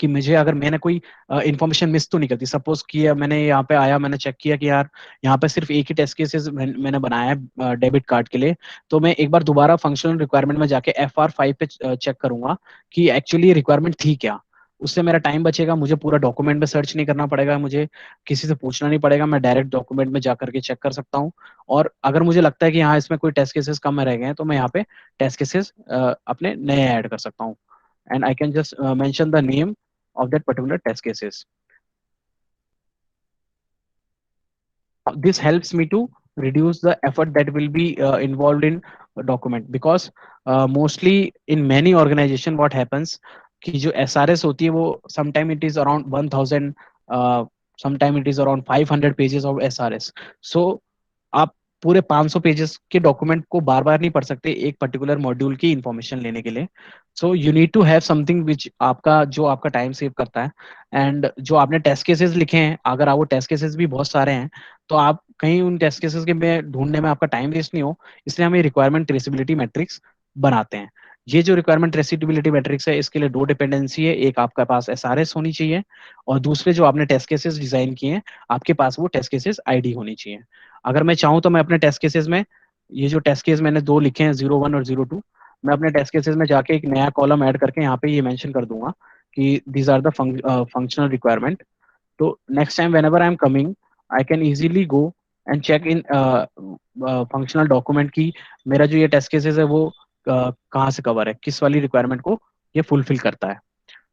कि मुझे अगर मैंने कोई इन्फॉर्मेशन मिस तो नहीं करती। सपोज किया मैंने यहाँ पे आया, मैंने चेक किया कि यार यहाँ पे सिर्फ एक ही टेस्ट केसेस मैंने बनाया है डेबिट कार्ड के लिए, तो मैं एक बार दोबारा फंक्शनल रिक्वायरमेंट में जाके FR5 पे चेक करूंगा कि एक्चुअली रिक्वायरमेंट थी क्या। उससे मेरा टाइम बचेगा, मुझे पूरा डॉक्यूमेंट में सर्च नहीं करना पड़ेगा, मुझे किसी से पूछना नहीं पड़ेगा, मैं डायरेक्ट डॉक्यूमेंट में जा करके चेक कर सकता हूँ। और अगर मुझे लगता है कि हाँ इसमें कोई टेस्ट केसेस कम रह गए हैं तो मैं यहाँ पे टेस्ट केसेस अपने नए ऐड कर सकता हूँ, and I can just mention the name of that particular test cases. This helps me to reduce the effort that will be involved in document, because mostly in many organization what happens कि जो SRS होती है वो sometime it is around 1000, sometime it is around 500 pages of SRS. So आप पूरे 500 पेजेस के डॉक्यूमेंट को बार बार नहीं पढ़ सकते एक पर्टिकुलर मॉड्यूल की इंफॉर्मेशन लेने के लिए। So you need to have something which आपका जो आपका टाइम सेव करता है। एंड जो आपने टेस्ट केसेस लिखे हैं, अगर आप वो टेस्ट केसेस भी बहुत सारे हैं तो आप कहीं उन टेस्ट केसेस के में ढूंढने में आपका टाइम वेस्ट नहीं हो, इसलिए हम ये रिक्वायरमेंट ट्रेसिबिलिटी मैट्रिक्स बनाते हैं। ये जो रिक्वायरमेंट ट्रेसिबिलिटी मैट्रिक्स है इसके लिए दो डिपेंडेंसी है, एक आपके पास SRS होनी चाहिए और दूसरे जो आपने टेस्ट केसेस डिजाइन किए हैं आपके पास वो टेस्ट केसेस ID होनी चाहिए। अगर मैं चाहूँ तो मैं अपने टेस्ट केसेस में ये जो टेस्ट केस मैंने दो लिखे हैं 01 और 02, मैं अपने टेस्ट केसेस में जाके एक नया कॉलम ऐड करके यहाँ पे ये मेंशन कर दूंगा कि these are the functional requirement. तो next time whenever I am coming I can easily go and check in functional document की मेरा जो ये टेस्ट केसेस है वो कहाँ से कवर है, किस वाली रिक्वायरमेंट को ये फुलफिल करता है।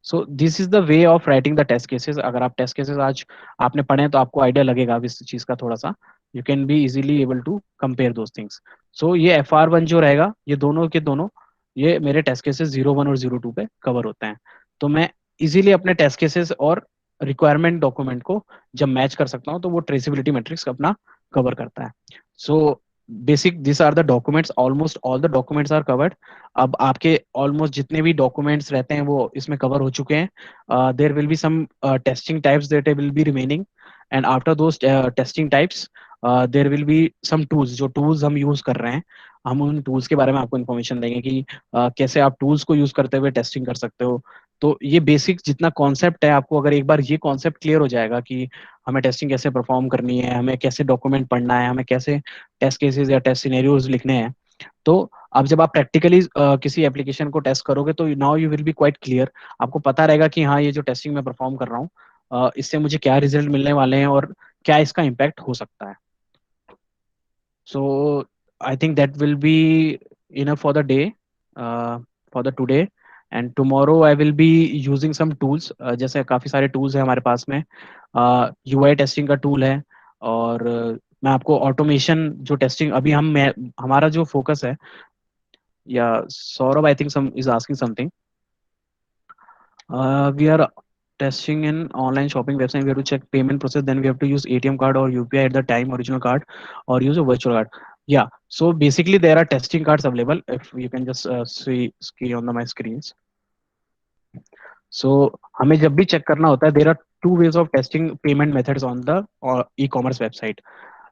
So this is the way of writing the test cases. अगर आप टेस्ट केसेस आज आपने पढ़े हैं तो आपको आइडिया लगेगा अब इस चीज का थोड़ा सा, you can be easily able to compare those things. So ये FR1 जो रहेगा ये दोनों के दोनों ये मेरे टेस्ट केसेस 01 और 02 पे कवर होते हैं। तो मैं इजीली अपने टेस्ट केसेस और रिक्वायरमेंट डॉक्यूमेंट को जब मैच कर सकता हूँ तो वो ट्रेसिबिलिटी मैट्रिक्स अपना कवर करता है। So basic this are the documents, almost all the documents are covered. अब आपके ऑलमोस्ट जितने भी डॉक्यूमेंट्स रहते हैं वो इसमें कवर हो चुके हैं। There will be some testing types that will be remaining, and after those testing types there will be some tools. जो टूल्स हम यूज कर रहे हैं हम उन टूल्स के बारे में आपको इन्फॉर्मेशन देंगे कि कैसे आप टूल्स को यूज करते हुए टेस्टिंग कर सकते हो। तो ये बेसिक जितना कॉन्सेप्ट है आपको अगर एक बार ये कॉन्सेप्ट क्लियर हो जाएगा कि हमें टेस्टिंग कैसे परफॉर्म करनी है, हमें कैसे डॉक्यूमेंट पढ़ना है, हमें कैसे टेस्ट केसेस या टेस्ट सिनेरियोज लिखने हैं, तो अब जब आप प्रैक्टिकली किसी एप्लीकेशन को टेस्ट करोगे तो now you will B quite clear. आपको पता रहेगा कि हाँ ये जो टेस्टिंग मैं परफॉर्म कर रहा हूँ इससे मुझे क्या रिजल्ट मिलने वाले हैं और क्या इसका इम्पैक्ट हो सकता है. So I think that will be enough for the day, for the today. And tomorrow I will be using some tools. जैसे काफ़ी सारे tools हैं हमारे पास में. UI टेस्टिंग का टूल है. और मैं आपको ऑटोमेशन जो टेस्टिंग अभी हमारा जो फोकस है, या Saurabh I think some is asking something. We are testing in online shopping website. We have to check payment process. Then we have to use ATM card or UPI at the time, original card, or use a virtual card. Yeah. So basically, there are testing cards available. If you can just see on my screens. So हमें जब भी चेक करना होता है, there are two ways of testing payment methods on the e-commerce website.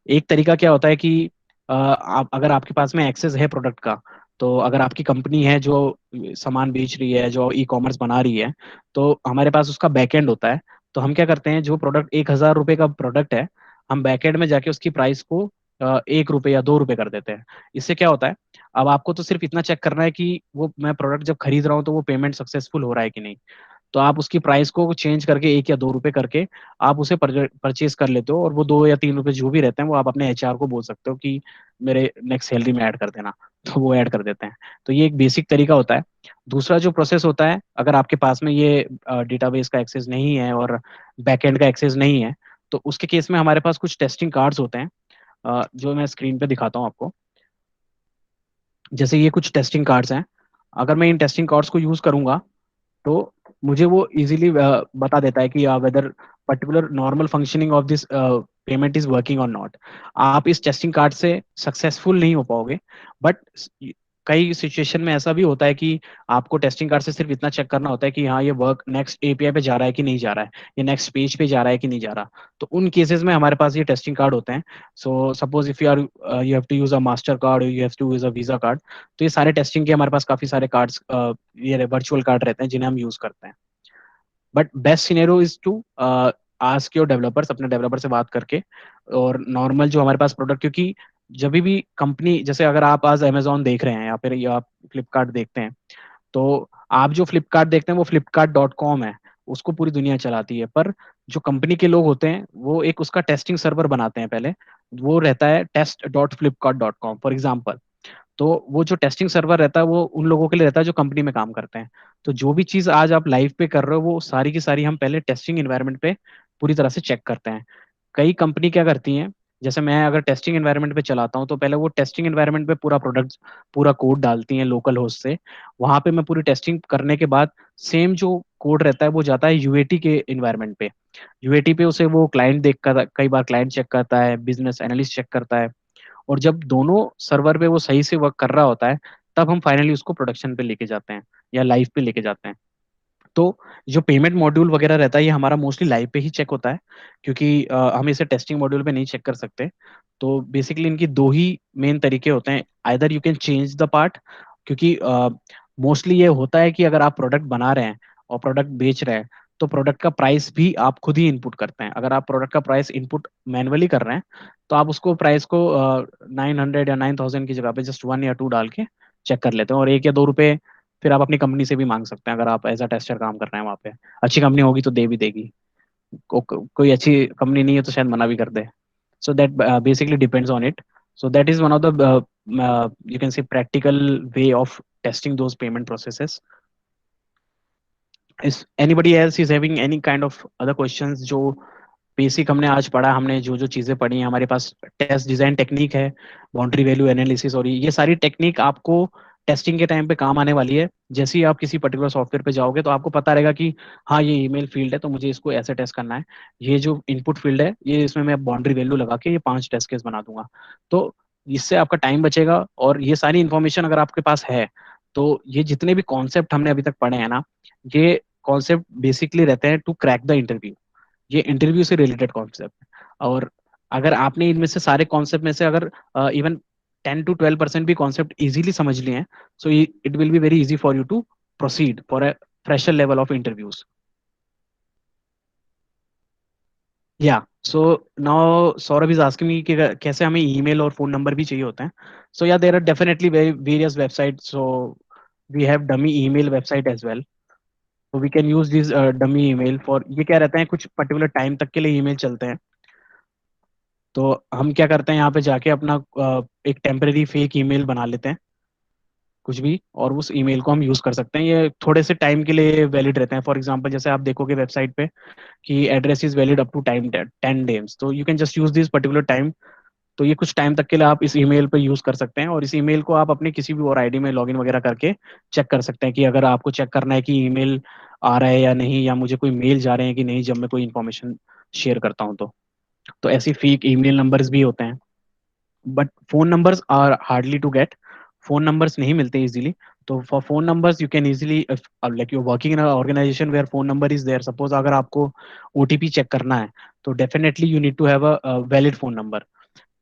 एक तरीका क्या होता है कि आप अगर आपके पास में एक्सेस है प्रोडक्ट का, तो अगर आपकी कंपनी है जो सामान बेच रही है, जो ई कॉमर्स बना रही है, तो हमारे पास उसका बैकएंड होता है. तो हम क्या करते हैं, जो प्रोडक्ट 1,000 रुपये का प्रोडक्ट है, हम बैकएंड में जाके उसकी प्राइस को 1 रुपये या 2 रुपये कर देते हैं. इससे क्या होता है, अब आपको तो सिर्फ इतना चेक करना है कि वो मैं प्रोडक्ट जब खरीद रहा हूँ तो वो पेमेंट सक्सेसफुल हो रहा है कि नहीं. तो आप उसकी प्राइस को चेंज करके 1 या 2 रुपए करके आप उसे परचेज कर लेते हो, और वो 2 या 3 रुपए जो भी रहते हैं वो आप अपने एचआर को बोल सकते हो कि मेरे नेक्स्ट सैलरी में ऐड कर देना. तो वो ऐड कर देते हैं. तो ये एक बेसिक तरीका होता है. दूसरा जो प्रोसेस होता है, अगर आपके पास में ये डेटाबेस का एक्सेस नहीं है और बैकएंड का एक्सेस नहीं है, तो उसके केस में हमारे पास कुछ टेस्टिंग कार्ड्स होते हैं, जो मैं स्क्रीन पे दिखाता हूँ आपको. जैसे ये कुछ टेस्टिंग कार्ड्स हैं. अगर मैं इन टेस्टिंग कार्ड्स को यूज करूंगा, तो मुझे वो इजीली बता देता है कि whether particular normal functioning of this payment is working or not. आप इस टेस्टिंग कार्ड से सक्सेसफुल नहीं हो पाओगे, बट कई सिचुएशन में ऐसा भी होता है कि आपको टेस्टिंग कार्ड से सिर्फ इतना चेक करना होता है कि हाँ, ये वर्क नेक्स्ट एपीआई पे जा रहा है कि नहीं जा रहा है, ये नेक्स्ट पेज पे जा रहा है कि नहीं जा रहा. तो उन केसेस में हमारे पास ये टेस्टिंग कार्ड होते हैं. So suppose if you have to use a Mastercard, you have to use a Visa card. तो ये सारे टेस्टिंग के हमारे पास काफी सारे कार्ड्स, ये वर्चुअल कार्ड रहते हैं जिन्हें हम यूज करते हैं. But best scenario is to ask your developers, अपने डेवलपर से बात करके. और नॉर्मल जो हमारे पास प्रोडक्ट, क्योंकि जब भी कंपनी, जैसे अगर आप आज अमेजोन देख रहे हैं या फिर या आप फ्लिपकार्ट देखते हैं, तो आप जो फ्लिपकार्ट देखते हैं वो flipkart.com है, उसको पूरी दुनिया चलाती है. पर जो कंपनी के लोग होते हैं वो एक उसका टेस्टिंग सर्वर बनाते हैं पहले. वो रहता है test.flipkart.com फॉर एग्जाम्पल. तो वो जो टेस्टिंग सर्वर रहता है वो उन लोगों के लिए रहता है जो कंपनी में काम करते हैं. तो जो भी चीज़ आज आप लाइव पे कर रहे हो, वो सारी की सारी हम पहले टेस्टिंग इन्वायरमेंट पे पूरी तरह से चेक करते हैं. कई कंपनी क्या करती हैं, जैसे मैं अगर टेस्टिंग एनवायरनमेंट पे चलाता हूँ, तो पहले वो टेस्टिंग एनवायरनमेंट पे पूरा प्रोडक्ट, पूरा कोड डालती हैं लोकल होस्ट से. वहां पे मैं पूरी टेस्टिंग करने के बाद सेम जो कोड रहता है वो जाता है यूएटी के इन्वायरमेंट पे. यूएटी पे उसे वो क्लाइंट देख कर, कई बार क्लाइंट चेक करता है, बिजनेस एनालिस्ट चेक करता है. और जब दोनों सर्वर पे वो सही से वर्क कर रहा होता है, तब हम फाइनली उसको प्रोडक्शन पे लेके जाते हैं या लाइव पे लेके जाते हैं. तो जो पेमेंट मॉड्यूल वगैरह रहता है ये हमारा मोस्टली लाइव पे ही चेक होता है, क्योंकि हम इसे टेस्टिंग मॉड्यूल पे नहीं चेक कर सकते. तो बेसिकली इनकी दो ही मेन तरीके होते हैं. Either you can change the part, क्योंकि मोस्टली ये होता है कि अगर आप प्रोडक्ट बना रहे हैं और प्रोडक्ट बेच रहे हैं, तो प्रोडक्ट का प्राइस भी आप खुद ही इनपुट करते हैं. अगर आप प्रोडक्ट का प्राइस इनपुट मैनुअली कर रहे हैं, तो आप उसको प्राइस को 900 या 9,000 की जगह पे जस्ट 1 या 2 डाल के चेक कर लेते हैं. और 1 या 2 रुपए फिर आप अपनी कंपनी से भी मांग सकते हैं, अगर आप एज अ टेस्टर काम कर रहे हैं वहाँ पे. अच्छी कंपनी होगी तो दे भी देगी. कोई अच्छी कंपनी नहीं है तो शायद मना भी कर दे. So that basically depends on it. So that is one of the, you can say, practical way of testing those payment processes. Is anybody else is having any kind of other questions? जो बेसिक हमने आज पढ़ा, हमने जो जो चीज़ें पढ़ी हैं, हमारे पास टेस्ट डिज़ाइन टेक्निक है, बाउंड्री वैल्यू एनालिसिस, और ये सारी टेक्निक आपको टेस्टिंग के टाइम पे काम आने वाली है. जैसे ही आप किसी पर्टिकुलर सॉफ्टवेयर पे जाओगे तो आपको पता रहेगा कि हाँ, ये ईमेल फील्ड है तो मुझे इसको ऐसे टेस्ट करना है. ये जो इनपुट फील्ड है, ये इसमें मैं बाउंड्री वैल्यू लगा के ये 5 टेस्ट केस बना दूंगा. तो इससे आपका टाइम बचेगा. और ये सारी इन्फॉर्मेशन अगर आपके पास है, तो ये जितने भी कॉन्सेप्ट हमने अभी तक पढ़े हैं ना, ये कॉन्सेप्ट बेसिकली रहते हैं टू क्रैक द इंटरव्यू. ये इंटरव्यू से रिलेटेड कॉन्सेप्ट है. और अगर आपने इनमें से सारे कॉन्सेप्ट में से अगर इवन 10 to 12% भी कॉन्सेप्ट इजीली समझ लिए हैं, so it will be very easy for you to proceed for a fresher level of interviews. Yeah so now Saurabh is asking me कि कैसे हमें ईमेल और फोन नंबर भी चाहिए होते हैं. सो या there are definitely various website. So we have dummy email website as well. So we can use this dummy email for, ये क्या रहता है, कुछ पर्टिकुलर टाइम तक के लिए ईमेल चलते हैं. तो हम क्या करते हैं यहाँ पे जाके अपना एक टेम्परेरी फेक ईमेल बना लेते हैं कुछ भी, और उस ईमेल को हम यूज कर सकते हैं। ये थोड़े से टाइम के लिए वैलिड रहते हैं। फॉर एग्जांपल जैसे आप देखोगे वेबसाइट पे कि address is valid up to time 10 days, तो you can just use this particular time. तो ये कुछ टाइम तक के लिए आप इस ईमेल पे यूज कर सकते हैं, और इस ईमेल को आप अपने किसी भी और आईडी में लॉगिन वगैरह करके चेक कर सकते हैं कि अगर आपको चेक करना है कि ईमेल आ रहा है या नहीं, या मुझे कोई मेल जा रहे हैं कि नहीं जब मैं कोई इन्फॉर्मेशन शेयर करता हूँ। तो ऐसी फेक ईमेल नंबर्स भी होते हैं, but phone numbers are hardly to get. Phone numbers नहीं मिलते इजीली। तो for phone numbers you can easily, like you working in organization where phone number is there, suppose अगर आपको ओटीपी चेक करना है, तो definitely you need to have a valid phone number.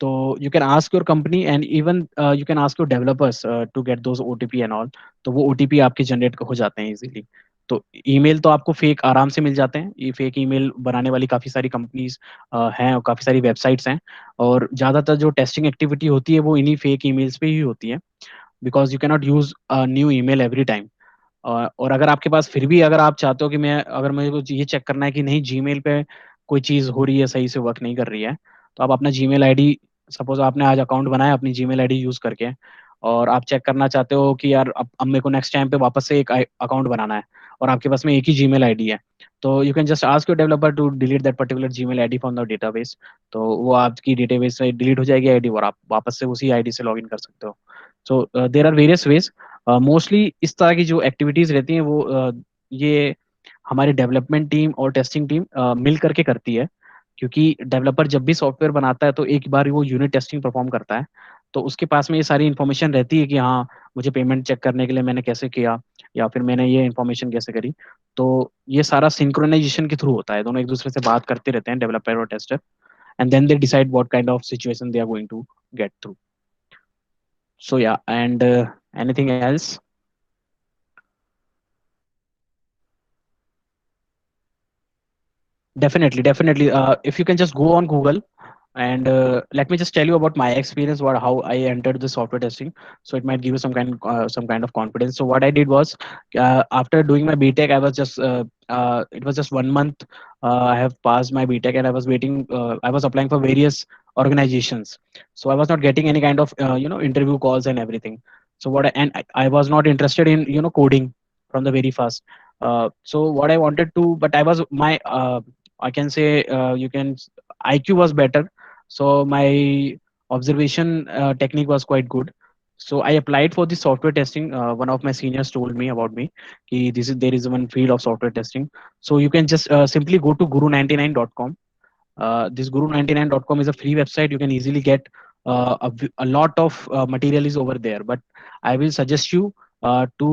तो you can ask your company, and even you can ask your developers to get those OTP and all। तो वो OTP आपके जनरेट हो जाते हैं इजीली। तो ईमेल तो आपको फेक आराम से मिल जाते हैं। ये फेक ईमेल बनाने वाली काफ़ी सारी कंपनीज हैं और काफ़ी सारी वेबसाइट्स हैं, और ज़्यादातर जो टेस्टिंग एक्टिविटी होती है वो इन्हीं फेक ईमेल्स पे ही होती है, because you cannot use new email every time. और अगर आपके पास फिर भी, अगर आप चाहते हो कि मैं, अगर मेरे को ये चेक करना है कि नहीं जीमेल पे कोई चीज़ हो रही है, सही से वर्क नहीं कर रही है, तो आप अपना जीमेल आईडी, सपोज आपने आज अकाउंट बनाया अपनी जीमेल आईडी यूज़ करके, और आप चेक करना चाहते हो कि यार अब मेरे को नेक्स्ट टाइम पे वापस से एक अकाउंट बनाना है, और आपके पास में एक ही जीमेल आईडी है, तो you can just ask your developer to delete that particular Gmail ID from the database. तो वो आपकी डेटाबेस से डिलीट हो जाएगी आईडी, और आप वापस से उसी आईडी से लॉगिन कर सकते हो। So there are various ways. Mostly इस तरह की जो एक्टिविटीज रहती हैं वो ये हमारी डेवलपमेंट टीम और टेस्टिंग टीम मिल करके करती है। क्योंकि डेवलपर जब भी सॉफ्टवेयर बनाता है तो एक बार वो यूनिट टेस्टिंग परफॉर्म करता है, तो उसके पास में ये सारी इन्फॉर्मेशन रहती है कि हाँ मुझे पेमेंट चेक करने के लिए मैंने कैसे किया, या फिर मैंने ये इन्फॉर्मेशन कैसे करी। तो ये सारा सिंक्रोनाइजेशन के थ्रू होता है, दोनों एक दूसरे से बात करते रहते हैं डेवलपर और tester, and then they decide what kind of situation they are going to get through. So yeah, and anything else? Definitely, definitely. If you can just go on Google, and let me just tell you about my experience, what how I entered the software testing, so it might give you some kind of confidence. So what I did was, after doing my BTech, I was just it was just 1 month. I have passed my BTech, and I was waiting. I was applying for various organizations, so I was not getting any kind of interview calls and everything. So I was not interested in coding from the very first. So what I wanted to, but I was my I can say you can IQ was better, so my observation technique was quite good. So I applied for the software testing. One of my seniors told me about me. This is there is one field of software testing. So you can just simply go to guru99.com. This guru99.com is a free website. You can easily get a lot of material is over there. But I will suggest you to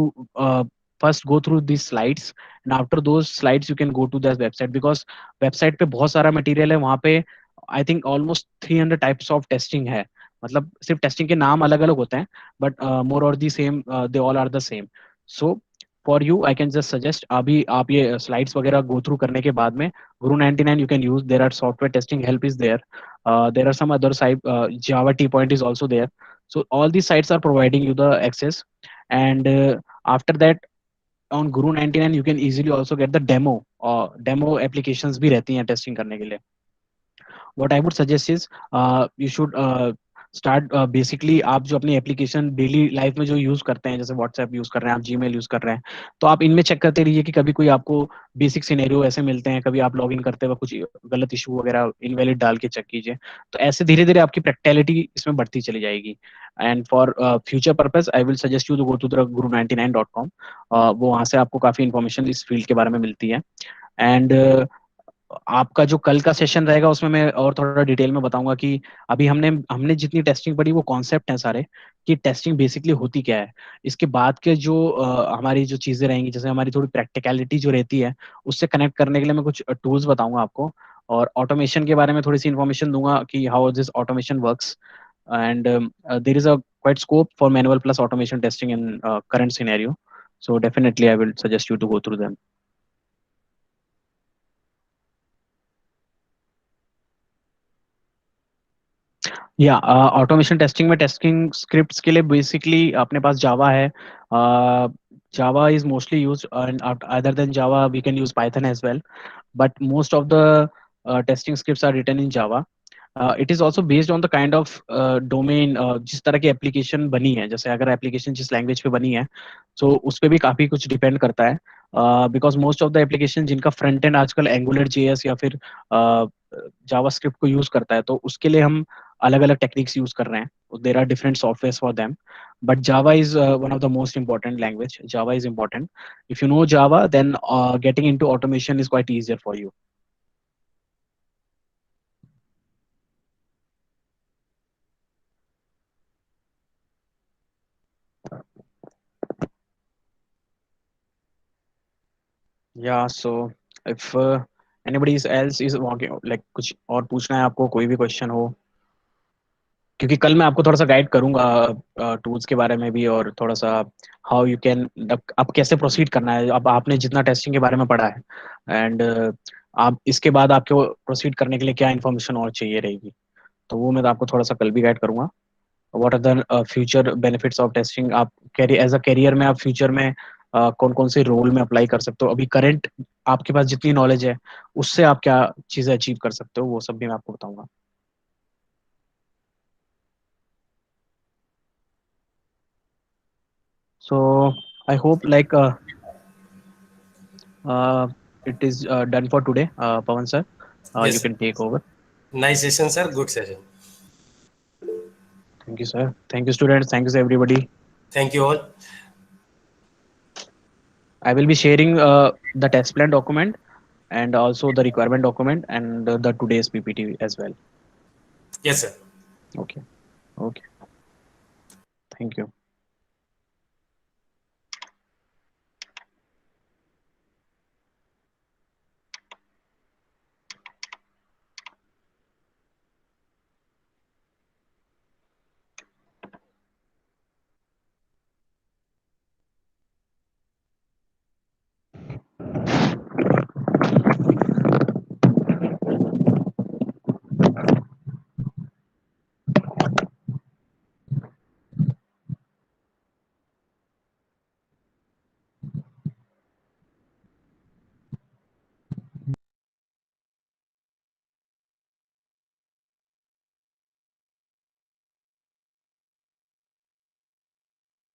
first go through these slides, and after those slides you can go to this website, because website पे बहुत सारा मटेरियल है वहाँ पे। I think almost 300 types of testing है। मतलब सिर्फ टेस्टिंग के नाम अलग अलग होते हैं, बट मोर और the same, they all are the same. So for you I can just suggest, अभी आप ये स्लाइड्स वगैरह गो थ्रू करने के बाद में Guru 99 you can use. There are software testing help is there. There are some other site, Java T Point is also there. So all these sites are providing you the access, and after that on Guru 99 you can easily also get the demo applications भी रहती हैं टेस्टिंग करने के लिए। what I would suggest is you should start basically आप जो अपनी एप्लीकेशन डेली लाइफ में जो यूज करते हैं, जैसे व्हाट्सएप यूज कर रहे हैं, आप जीमेल यूज कर रहे हैं, तो आप इनमें चेक करते रहिए कि कभी कोई आपको बेसिक सिनेरियो ऐसे मिलते हैं, कभी आप लॉग इन करते हुए कुछ गलत इशू वगैरह इनवैलिड डाल के चेक कीजिए। तो ऐसे धीरे धीरे आपकी प्रैक्टिकलिटी इसमें बढ़ती चली जाएगी। And for future purpose I will suggest you to go to the guru99.com। वो वहाँ से आपको काफी इन्फॉर्मेशन इस फील्ड के बारे में मिलती है। एंड आपका जो कल का सेशन रहेगा उसमें मैं और थोड़ा डिटेल में बताऊंगा कि अभी हमने हमने जितनी टेस्टिंग पढ़ी वो कॉन्सेप्ट हैं सारे, कि टेस्टिंग बेसिकली होती क्या है। इसके बाद के जो हमारी जो चीजें रहेंगी, जैसे हमारी थोड़ी प्रैक्टिकलिटी जो रहती है, उससे कनेक्ट करने के लिए मैं कुछ टूल्स बताऊंगा आपको, और ऑटोमेशन के बारे में थोड़ी सी इन्फॉर्मेशन दूंगा कि how this automation works. And there is a quite scope for manual plus automation testing in current scenario. So definitely I will suggest you to go through them. या ऑटोमेशन टेस्टिंग में टेस्टिंग स्क्रिप्ट्स के लिए बेसिकली अपने पास जावा है। Java is mostly use, and other than Java we can use Python as well, but most of the testing scripts are written in Java. It is also based on the kind of domain, जिस तरह की एप्लीकेशन बनी है। जैसे अगर एप्लीकेशन जिस लैंग्वेज पे बनी है, तो उस पर भी काफ़ी कुछ डिपेंड करता है। Because most of the application जिनका फ्रंट एंड आजकल एंगुलर जेएस या फिर जावास्क्रिप्ट को यूज़ करता है, तो उसके लिए हम अलग अलग टेक्निक्स यूज़ कर रहे हैं। There are different software for them, but Java is one of the most important language. Java is important. If you know Java, then getting into automation is quite easier for you. Yeah, so if anybody else is walking, like कुछ और पूछना है आपको, कोई भी क्वेश्चन हो, क्योंकि कल मैं आपको थोड़ा सा गाइड करूंगा टूल्स के बारे में भी, और थोड़ा सा हाउ यू कैन, आप कैसे प्रोसीड करना है। अब आपने जितना टेस्टिंग के बारे में पढ़ा है, एंड आप इसके बाद आपको प्रोसीड करने के लिए क्या इन्फॉर्मेशन और चाहिए रहेगी, तो वो मैं आपको थोड़ा सा कल भी गाइड करूंगा। What are the future benefits of testing, आप कैरियर एज अ करियर में आप फ्यूचर में कौन कौन से रोल में अप्लाई कर सकते हो, अभी करंट आपके पास जितनी नॉलेज है उससे आप क्या चीज़ें अचीव कर सकते हो, वो सब भी मैं आपको बताऊंगा। So I hope like it is done for today. Pawan sir, you Yes, sir. can take over. Nice session, sir. Good session. Thank you, sir. Thank you, students. Thank you, everybody. Thank you all. I will be sharing the test plan document and also the requirement document and the today's PPT as well. Yes, sir. Okay. Okay. Thank you.